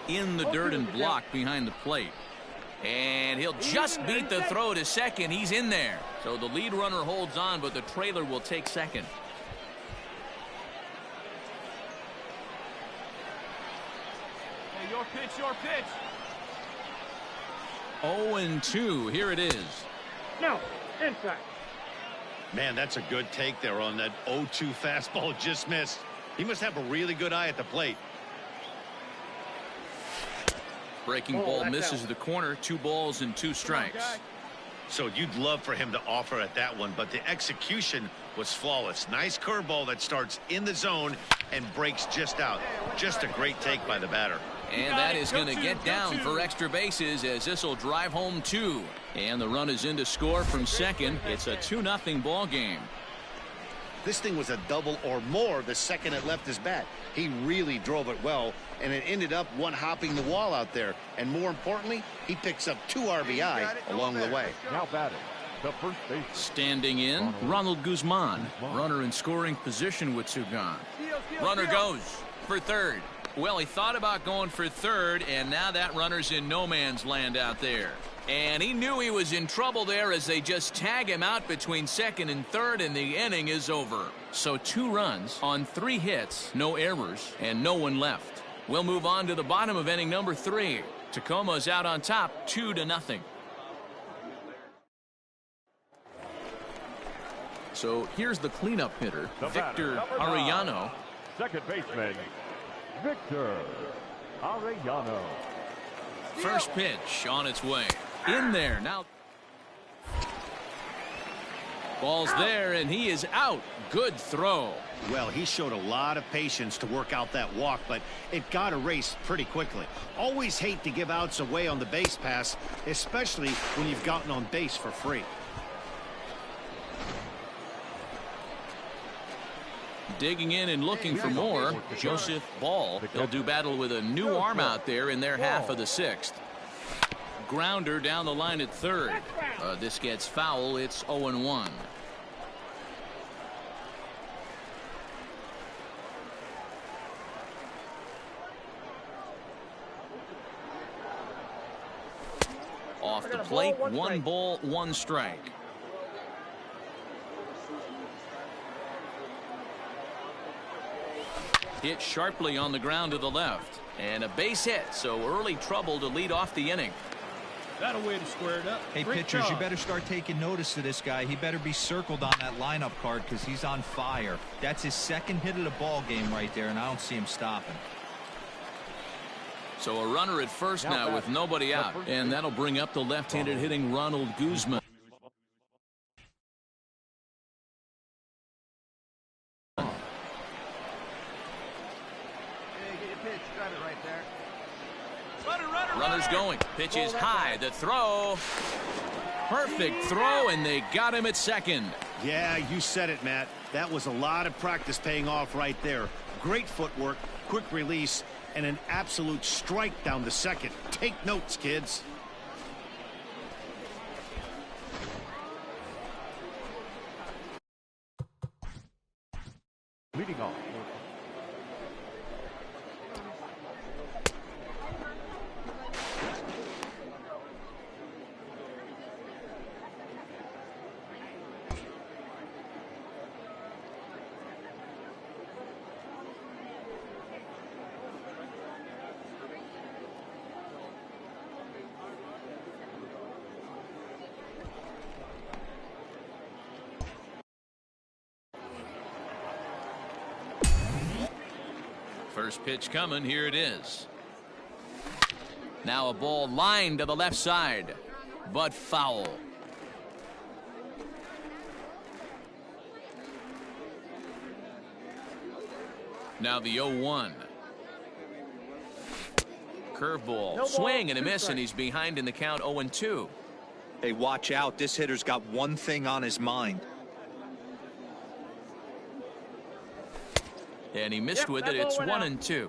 S1: In the dirt and blocked behind the plate. And he'll just beat the throw to second. He's in there. So the lead runner holds on, but the trailer will take second.
S8: Hey, your pitch, your pitch.
S1: 0-2. Here it is.
S8: No, inside.
S2: Man, that's a good take there on that 0-2 fastball just missed. He must have a really good eye at the plate.
S1: Breaking ball misses the corner. 2 balls and 2 strikes.
S2: So you'd love for him to offer at that one, but the execution was flawless. Nice curveball that starts in the zone and breaks just out. Just a great take by the batter.
S1: And that is going to get down for extra bases as this will drive home 2. And the run is in to score from second. It's a 2-0 ball game.
S2: This thing was a double or more the second it left his bat. He really drove it well, and it ended up one hopping the wall out there. And more importantly, he picks up 2 RBI along the way.
S6: Now batting, the first base.
S1: Standing in, Ronald Guzman. Runner in scoring position with 2 gone. Runner goes for third. Well, he thought about going for third, and now that runner's in no man's land out there. And he knew he was in trouble there as they just tag him out between second and third, and the inning is over. So 2 runs on 3 hits, no errors, and no one left. We'll move on to the bottom of inning number 3. Tacoma's out on top, 2-0. So here's the cleanup hitter, Victor Arellano.
S6: Second baseman, Victor Arellano.
S1: First pitch on its way. In there now. Ball's there, and he is out. Good throw.
S2: Well, he showed a lot of patience to work out that walk, but it got erased pretty quickly. Always hate to give outs away on the base pass, especially when you've gotten on base for free.
S1: Digging in and looking for more, Joseph Ball. He'll do battle with a new arm out there in their half of the sixth. Grounder down the line at third. This gets foul. It's 0-1. Off the plate, 1 ball, 1 strike. Hit sharply on the ground to the left. And a base hit, so early trouble to lead off the inning.
S8: That'll way to square it up.
S4: Hey,
S8: Great
S4: pitchers,
S8: job.
S4: you better start taking notice of this guy. He better be circled on that lineup card because he's on fire. That's his second hit of the ball game right there, and I don't see him stopping.
S1: So a runner at first now with nobody out, and that'll bring up the left-handed hitting Ronald Guzman. Runner's going. Pitch is high. The throw. Perfect throw, and they got him at second.
S2: Yeah, you said it, Matt. That was a lot of practice paying off right there. Great footwork, quick release, and an absolute strike down the second. Take notes, kids.
S6: Leading off.
S1: First pitch coming. Here it is. Now a ball lined to the left side, but foul. Now the 0-1. Curveball, swing and a miss, and he's behind in the count 0-2.
S4: Hey, watch out. This hitter's got one thing on his mind.
S1: And he missed with it. It's 1-2.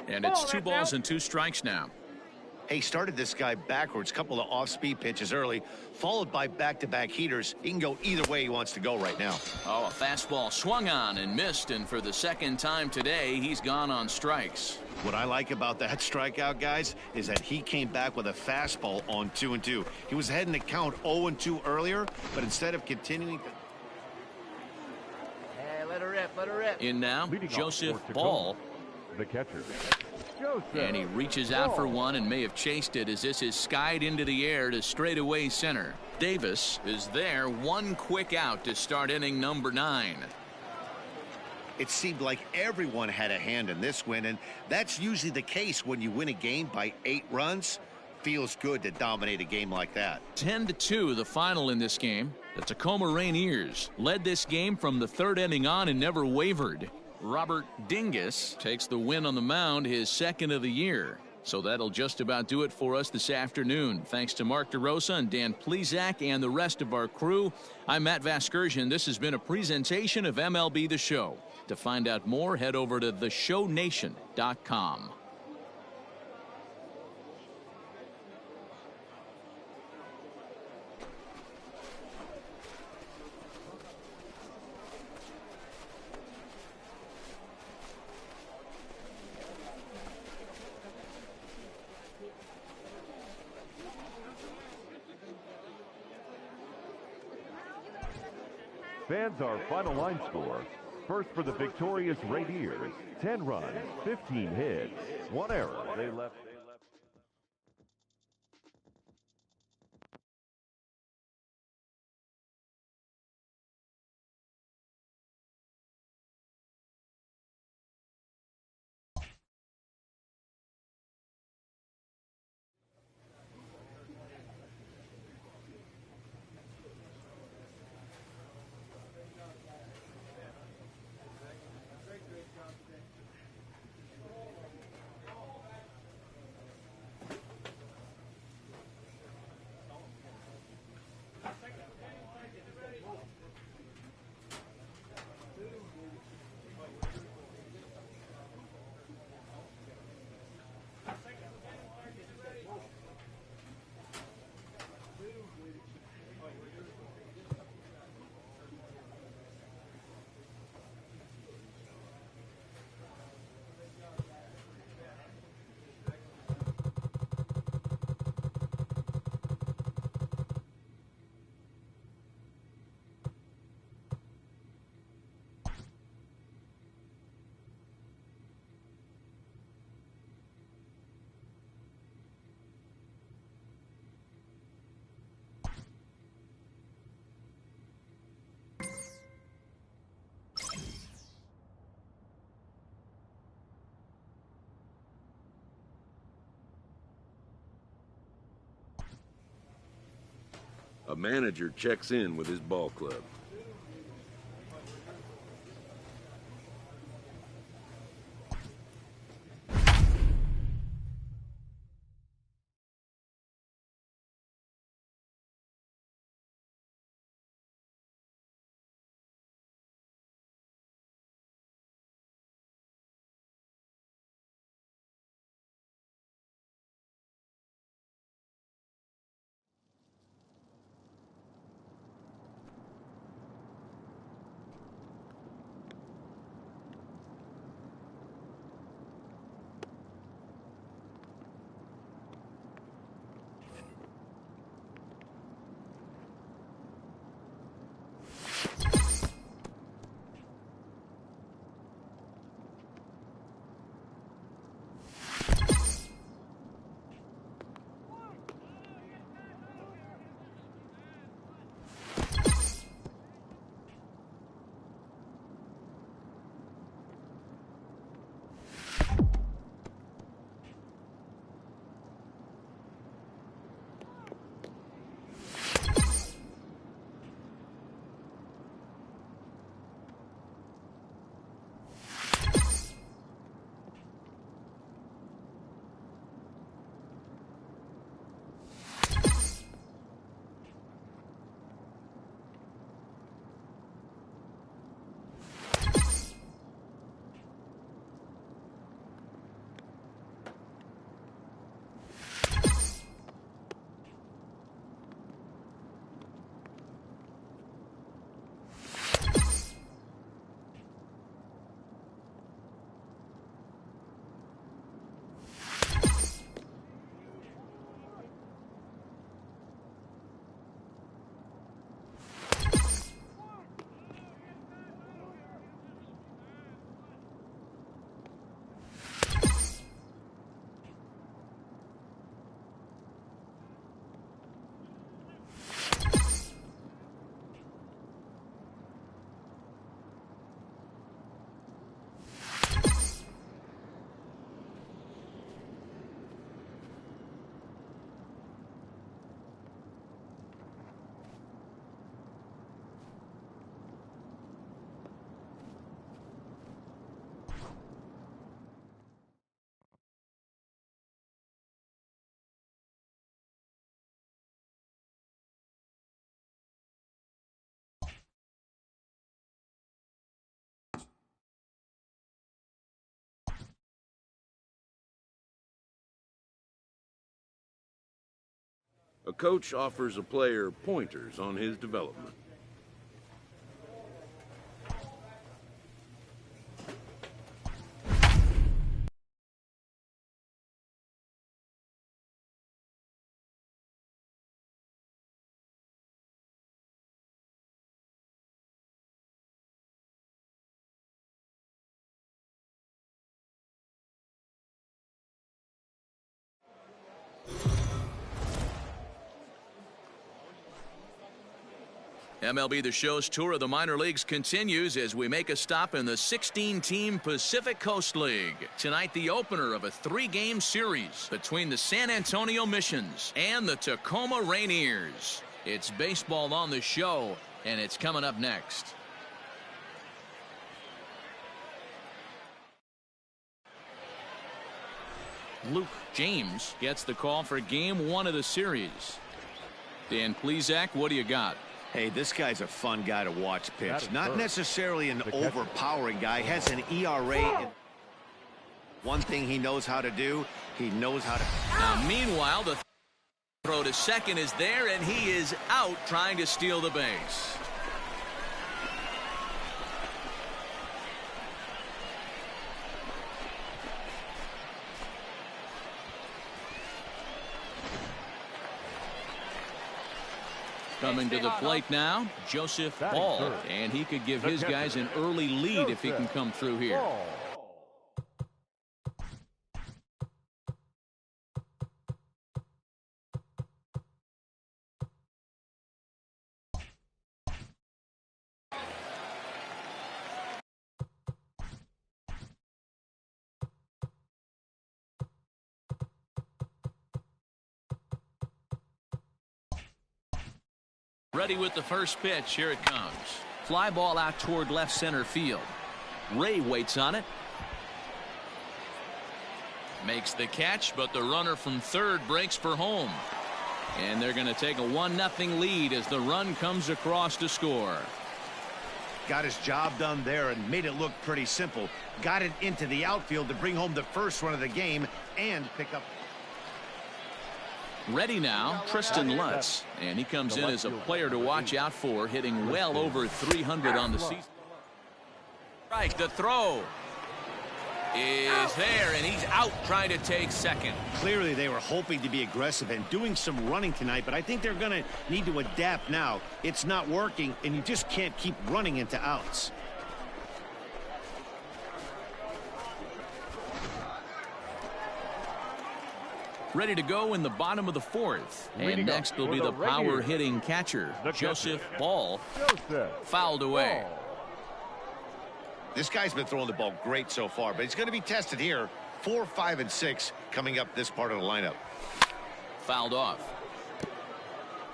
S1: And it's 2 balls and 2 strikes now.
S2: Hey, started this guy backwards, couple of off-speed pitches early, followed by back-to-back heaters. He can go either way he wants to go right now.
S1: Oh, a fastball swung on and missed, and for the second time today, he's gone on strikes.
S2: What I like about that strikeout, guys, is that he came back with a fastball on 2-2. He was heading to count 0-2 earlier, but instead of continuing to...
S5: Hey, let her rip, let her rip.
S1: In now,
S6: Leading off
S1: Joseph
S6: for
S1: Ball.
S6: The catcher.
S1: And he reaches out for one and may have chased it as this is skied into the air to straightaway center. Davis is there, 1 quick out to start inning number 9.
S2: It seemed like everyone had a hand in this win, and that's usually the case when you win a game by 8 runs. Feels good to dominate a game like that.
S1: 10-2 the final in this game. The Tacoma Rainiers led this game from the 3rd inning on and never wavered. Robert Dingus takes the win on the mound, his 2nd of the year. So that'll just about do it for us this afternoon. Thanks to Mark DeRosa and Dan Plesac and the rest of our crew. I'm Matt Vasgersian. This has been a presentation of MLB The Show. To find out more, head over to theshownation.com.
S6: Fans, our final line score. First for the victorious Rainiers, 10 runs, 15 hits, 1 error. They left.
S9: A manager checks in with his ball club. A coach offers a player pointers on his development.
S1: MLB The Show's tour of the minor leagues continues as we make a stop in the 16-team Pacific Coast League. Tonight, the opener of a 3-game series between the San Antonio Missions and the Tacoma Rainiers. It's baseball on the show, and it's coming up next. Luke James gets the call for game 1 of the series. Dan Plesac, what do you got?
S2: Hey, this guy's a fun guy to watch pitch. Not necessarily an overpowering guy. Has an ERA. One thing he knows how to do, he knows how to...
S1: Now, meanwhile, the throw to second is there, and he is out trying to steal the base. Coming to the plate now, Joseph Ball, and he could give his guys an early lead if he can come through here. Ready with the first pitch. Here it comes. Fly ball out toward left center field. Ray waits on it. Makes the catch, but the runner from third breaks for home. And they're going to take a 1-0 lead as the run comes across to score.
S2: Got his job done there and made it look pretty simple. Got it into the outfield to bring home the first run of the game and pick up.
S1: Ready now, Tristan Lutz, and he comes in as a player to watch out for, hitting well over 300 on the season. Right, the throw is there, and he's out trying to take second.
S2: Clearly they were hoping to be aggressive and doing some running tonight, but I think they're going to need to adapt now. It's not working, and you just can't keep running into outs.
S1: Ready to go in the bottom of the fourth. And next will be the power-hitting catcher, Joseph Ball, fouled away.
S2: This guy's been throwing the ball great so far, but he's going to be tested here. 4, 5, and 6 coming up this part of the lineup.
S1: Fouled off.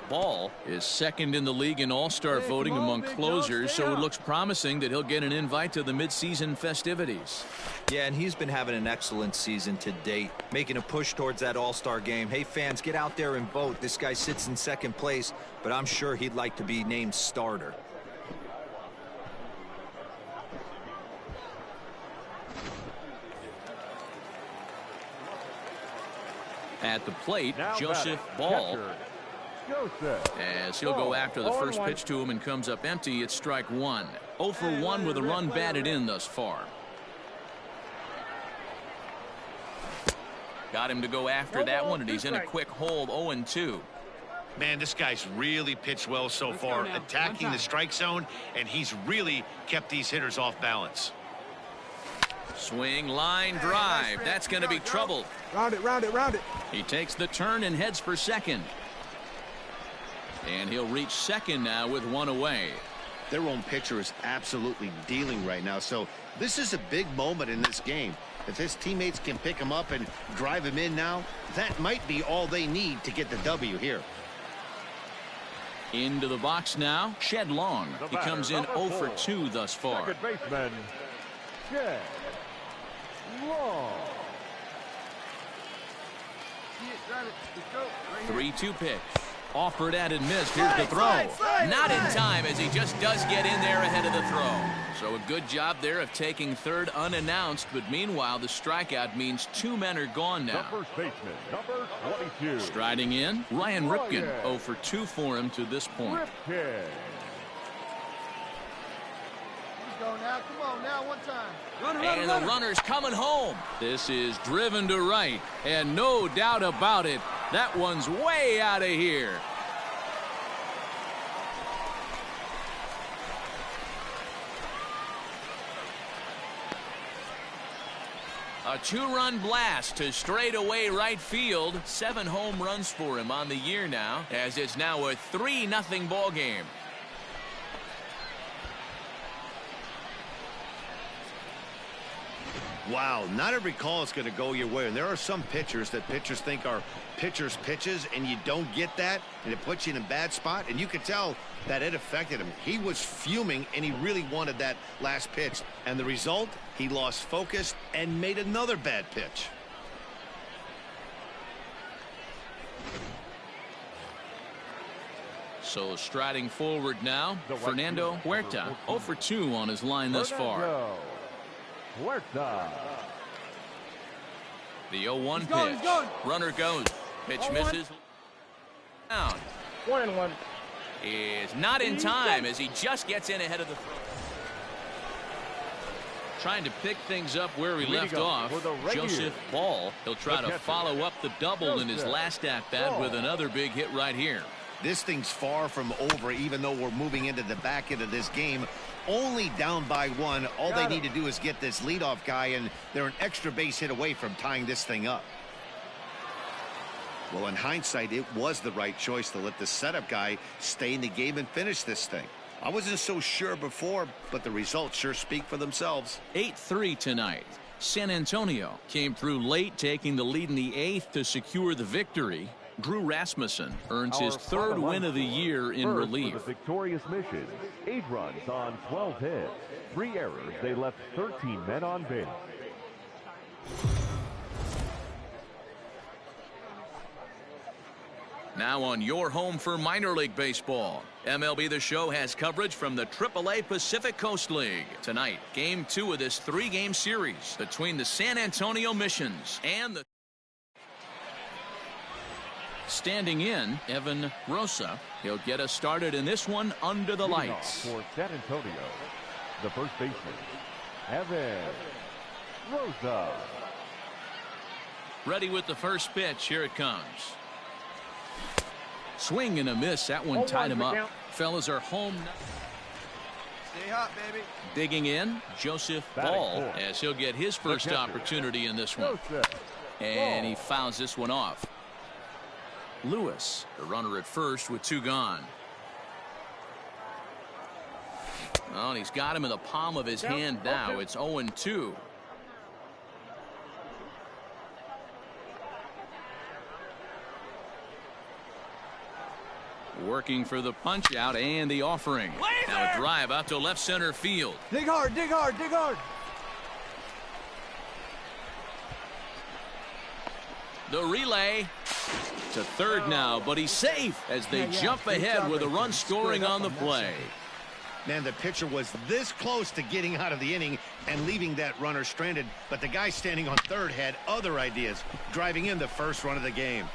S1: Ball is second in the league in all-star voting among closers, so it looks promising that he'll get an invite to the midseason festivities.
S4: Yeah, and he's been having an excellent season to date, making a push towards that all-star game. Hey, fans, get out there and vote. This guy sits in second place, but I'm sure he'd like to be named starter.
S1: At the plate, now Joseph Ball. As he'll go after the first pitch to him and comes up empty, it's strike one. 0 for 1 with a run batted in thus far. Got him to go after that one, and he's in a quick hold. 0-2.
S2: Man, this guy's really pitched well so far, attacking the strike zone, and he's really kept these hitters off balance.
S1: Swing, line, drive. That's going to be trouble.
S7: Round it, round it, round it.
S1: He takes the turn and heads for second. And he'll reach second now with one away.
S2: Their own pitcher is absolutely dealing right now, so this is a big moment in this game. If his teammates can pick him up and drive him in now, that might be all they need to get the W here.
S1: Into the box now, Shed Long. He comes in 0 for 2 thus far.
S6: Second baseman, Shed Long.
S1: 3-2 pitch. Offered at and missed. Here's the throw. Not in time, as he just does get in there ahead of the throw. So a good job there of taking third unannounced, but meanwhile the strikeout means 2 men are gone now.
S6: The first baseman, number 22.
S1: Striding in, Ryan Ripken. 0 for 2 for him to this point.
S6: Ripken.
S7: Go now, come on now, one time.
S1: And the runner's coming home. This is driven to right, and no doubt about it, that one's way out of here. A 2-run blast to straightaway right field. 7 home runs for him on the year now, as it's now a 3-0 ball game.
S2: Wow, not every call is going to go your way, and there are some pitchers that pitchers think are pitchers' pitches, and you don't get that, and it puts you in a bad spot, and you could tell that it affected him. He was fuming, and he really wanted that last pitch, and the result, he lost focus and made another bad pitch.
S1: So striding forward now, Fernando Huerta, 0 for 2 on his line thus far.
S6: Huerta.
S1: The 0-1 pitch. Runner goes. Pitch misses. Down.
S7: 1-1.
S1: Is not in time as he just gets in ahead of the throw. Trying to pick things up where he left off. Joseph Ball. He'll try to follow up the double in his last at-bat with another big hit right here.
S2: This thing's far from over, even though we're moving into the back end of this game. Only down by 1. All they need to do is get this leadoff guy, and they're an extra base hit away from tying this thing up. Well, in hindsight, it was the right choice to let the setup guy stay in the game and finish this thing. I wasn't so sure before, but the results sure speak for themselves.
S1: 8-3 tonight. San Antonio came through late, taking the lead in the 8th to secure the victory. Drew Rasmussen earns
S6: Our
S1: his third
S6: final
S1: win of the
S6: score.
S1: year in
S6: First
S1: relief.
S6: For the victorious mission, 8 runs on 12 hits, 3 errors. They left 13 men on base.
S1: Now on your home for minor league baseball. MLB The Show has coverage from the AAA Pacific Coast League. Tonight, Game 2 of this 3-game series between the San Antonio Missions and the... Standing in, Evan Rosa. He'll get us started in this one under the lights.
S6: For San Antonio, the first baseman, Evan Rosa.
S1: Ready with the first pitch. Here it comes. Swing and a miss. That one tied him up. Fellas are home.
S7: Stay hot, baby.
S1: Digging in, Joseph Ball, as he'll get his first opportunity in this one. And he fouls this one off. Lewis, the runner at first with 2 gone. Oh, and he's got him in the palm of his hand now. It's 0-2. Working for the punch out and the offering. Now a drive out to left center field.
S7: Dig hard, dig hard, dig hard.
S1: The relay to third now, but he's safe as they jump ahead with a run scoring on the play.
S2: Man, the pitcher was this close to getting out of the inning and leaving that runner stranded, but the guy standing on third had other ideas, driving in the first run of the game.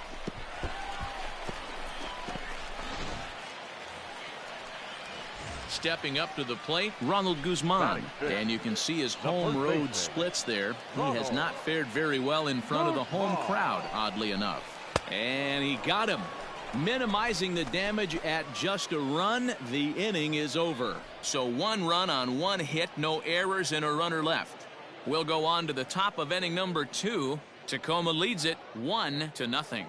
S1: Stepping up to the plate, Ronald Guzman. And you can see his home road splits there. He has not fared very well in front of the home crowd, oddly enough. And he got him. Minimizing the damage at just a run. The inning is over. So 1 run on 1 hit, no errors, and a runner left. We'll go on to the top of inning number 2. Tacoma leads it 1-0.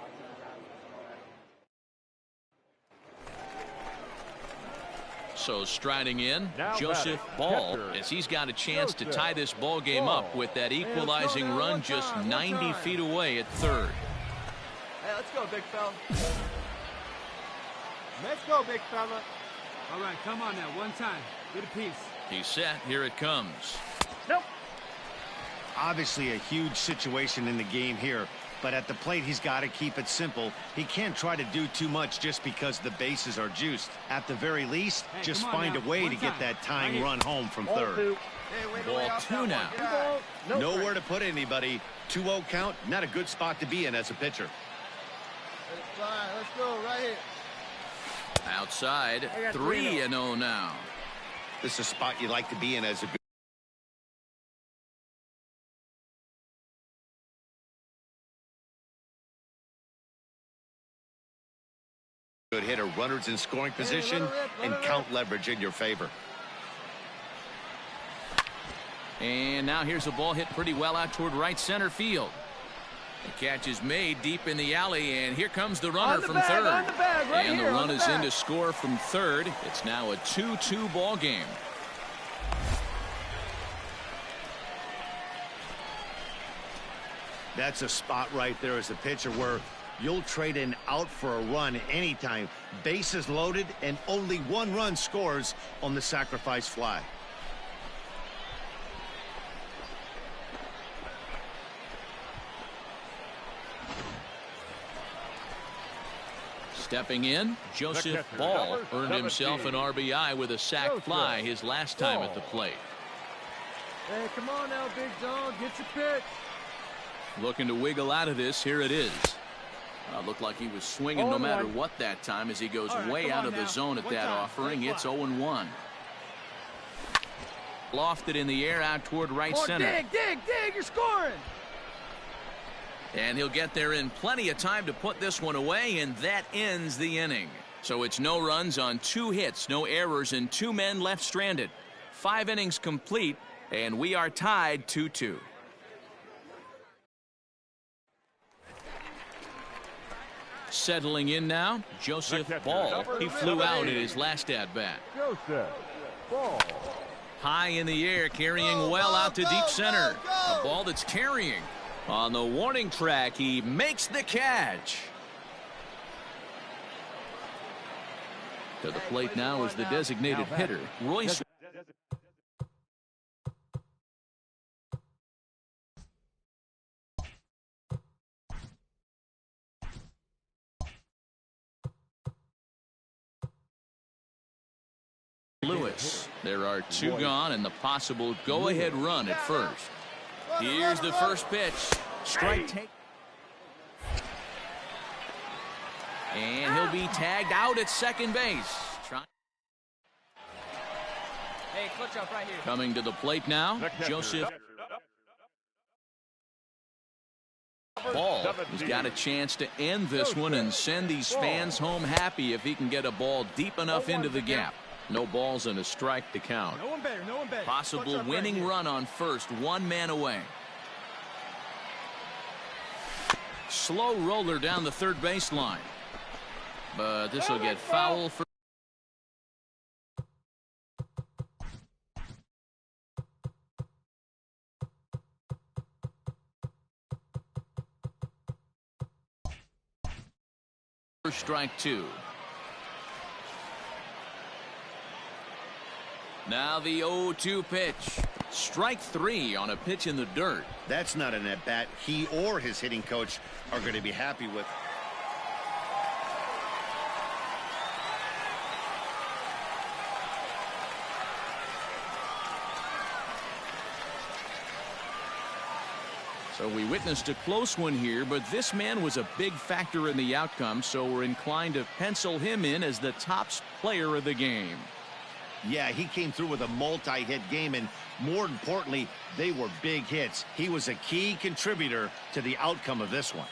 S1: So striding in,
S6: Now
S1: Joseph Ball, as he's got a chance to tie this ball game up with that equalizing run just 90 feet away at third.
S7: Hey, let's go, big fella. Let's go, big fella.
S8: All right, come on now, one time. Get a piece.
S1: He's set. Here it comes.
S7: Nope.
S2: Obviously a huge situation in the game here, but at the plate he's got to keep it simple. He can't try to do too much just because the bases are juiced. At the very least, just find a way to get that tying run home from third.
S1: Ball 2 now.
S2: Nowhere to put anybody. 2-0 count, not a good spot to be in as a pitcher.
S7: Let's go right here.
S1: Outside, 3-0 now.
S2: This is a spot you like to be in as a good hitter. Runners in scoring position and count leverage in your favor.
S1: And now here's a ball hit pretty well out toward right center field. The catch is made deep in the alley, and here comes the runner from third. And the run is in to score from third. It's now a 2-2 ball game.
S2: That's a spot right there as a pitcher where you'll trade an out for a run anytime. Bases loaded, and only 1 run scores on the sacrifice fly.
S1: Stepping in, Joseph Ball earned himself an RBI with a sac fly his last time at the plate.
S7: Hey, come on now, big dog. Get your pitch.
S1: Looking to wiggle out of this. Here it is. Looked like he was swinging no matter what that time as he goes way out of the zone at that offering. It's 0-1. Lofted in the air out toward right center.
S7: Dig, you're scoring.
S1: And he'll get there in plenty of time to put this one away, and that ends the inning. So it's no runs on 2 hits, no errors, and 2 men left stranded. 5 innings complete, and we are tied 2-2. Settling in now, Joseph Ball. He flew out in his last at-bat.
S6: Joseph Ball.
S1: High in the air, carrying well out to deep center. A ball that's carrying. On the warning track, he makes the catch. To the plate now is the designated hitter, Royce. Lewis. There are two gone and the possible go-ahead run at first. Here's the first pitch. Strike take. And he'll be tagged out at second base.
S5: Hey, clutch up right here.
S1: Coming to the plate now, Joseph Ball has got a chance to end this one and send these fans home happy if he can get a ball deep enough into the gap. No balls and a strike to count.
S5: No one better, no one better.
S1: Possible winning run on first, one man away. Slow roller down the third baseline. But this will get foul for. Strike two. Now the 0-2 pitch. Strike three on a pitch in the dirt.
S2: That's not an at-bat he or his hitting coach are going to be happy with.
S1: So we witnessed a close one here, but this man was a big factor in the outcome, so we're inclined to pencil him in as the top player of the game.
S2: Yeah, he came through with a multi-hit game, and more importantly, they were big hits. He was a key contributor to the outcome of this one.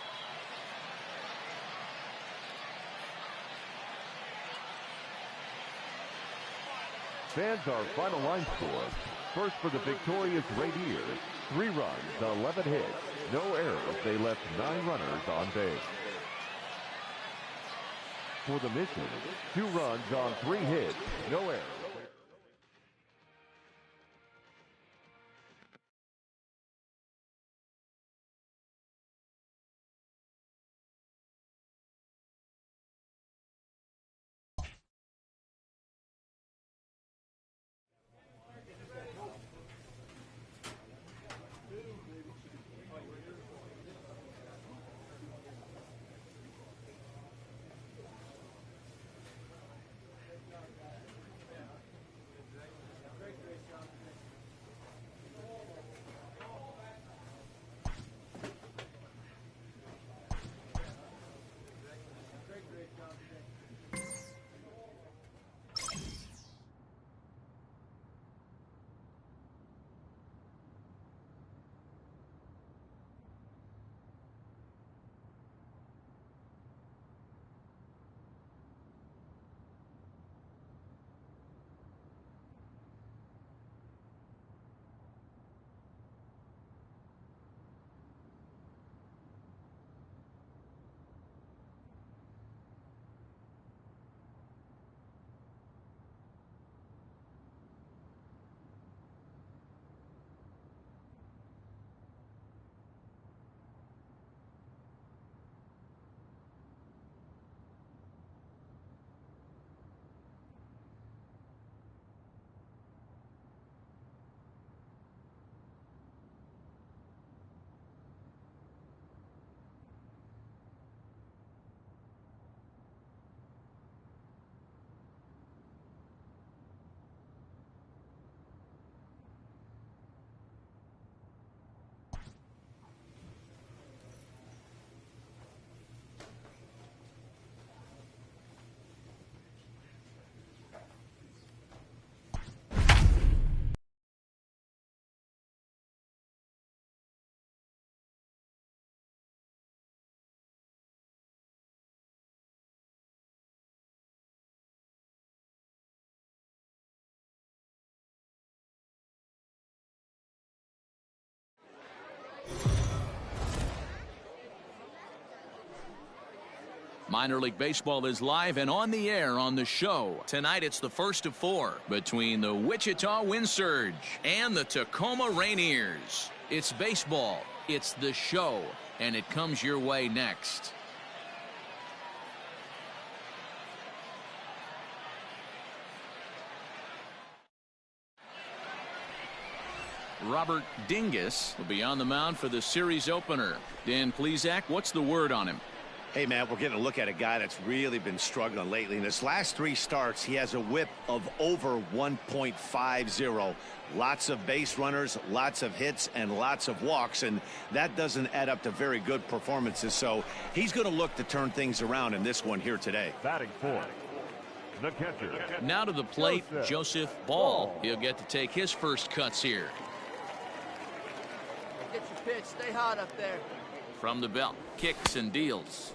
S6: Fans, our final line score. First for the victorious Rainiers, 3 runs, 11 hits, no errors. They left 9 runners on base. For the Mission, 2 runs on 3 hits, no errors.
S1: Minor League Baseball is live and on the air on the show. Tonight it's the first of 4 between the Wichita Wind Surge and the Tacoma Rainiers. It's baseball, it's the show, and it comes your way next. Robert Dingus will be on the mound for the series opener. Dan Plesac, what's the word on him?
S2: Hey, Matt, we're getting a look at a guy that's really been struggling lately. In his last 3 starts, he has a whip of over 1.50. Lots of base runners, lots of hits, and lots of walks, and that doesn't add up to very good performances. So he's going to look to turn things around in this one here today.
S6: Batting fourth, the catcher.
S1: Now to the plate, Joseph Ball. He'll get to take his first cuts here.
S5: Get your pitch. Stay hot up there.
S1: From the belt, kicks and deals.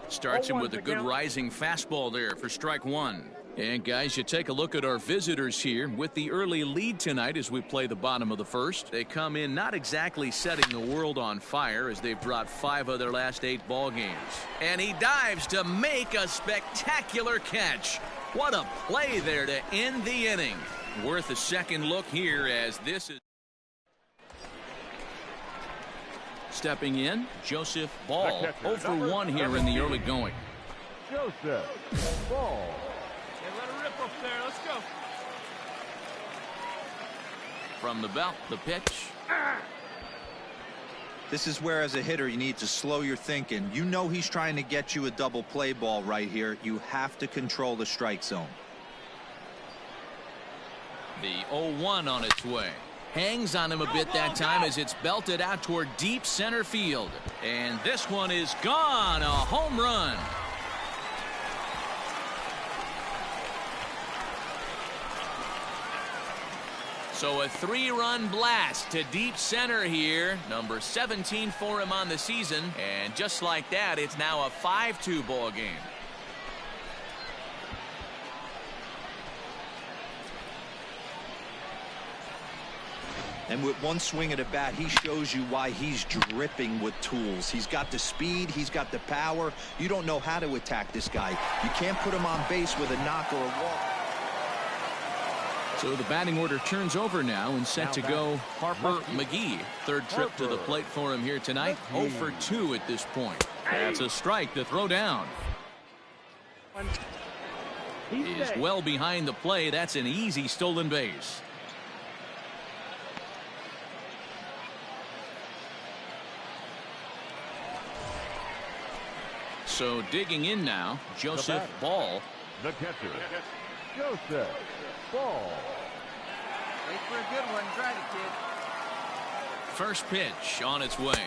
S1: Starts him with a good rising fastball there for strike one. And guys, you take a look at our visitors here with the early lead tonight as we play the bottom of the first. They come in not exactly setting the world on fire as they've dropped 5 of their last 8 ball games. And he dives to make a spectacular catch. What a play there to end the inning. Worth a second look here as this is. Stepping in, Joseph Ball, 0 for 1 here in the early going.
S6: Joseph Ball.
S8: Yeah, let her rip up there. Let's go.
S1: From the belt, the pitch.
S4: This is where, as a hitter, you need to slow your thinking. You know he's trying to get you a double play ball right here. You have to control the strike zone.
S1: The 0-1 on its way. Hangs on him a bit that time as it's belted out toward deep center field. And this one is gone. A home run. So a 3-run blast to deep center here. Number 17 for him on the season. And just like that, it's now a 5-2 ball game.
S4: And with one swing at a bat, he shows you why he's dripping with tools. He's got the speed. He's got the power. You don't know how to attack this guy. You can't put him on base with a knock or a walk.
S1: So the batting order turns over now and set to go Harper McGee. Third trip to the plate for him here tonight. 0 for 2 at this point. That's a strike to throw down. Is well behind the play. That's an easy stolen base. So digging in now, Joseph Ball.
S6: The catcher, Joseph Ball.
S5: Wait for a good one. Drive it, kid.
S1: First pitch on its way.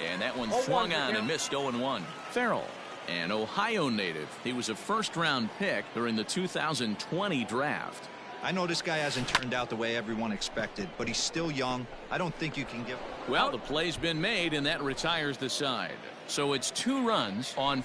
S1: And that one swung on and missed 0-1. Farrell, an Ohio native. He was a first-round pick during the 2020 draft.
S4: I know this guy hasn't turned out the way everyone expected, but he's still young. I don't think you can give.
S1: Well, the play's been made, and that retires the side. So it's 2 runs on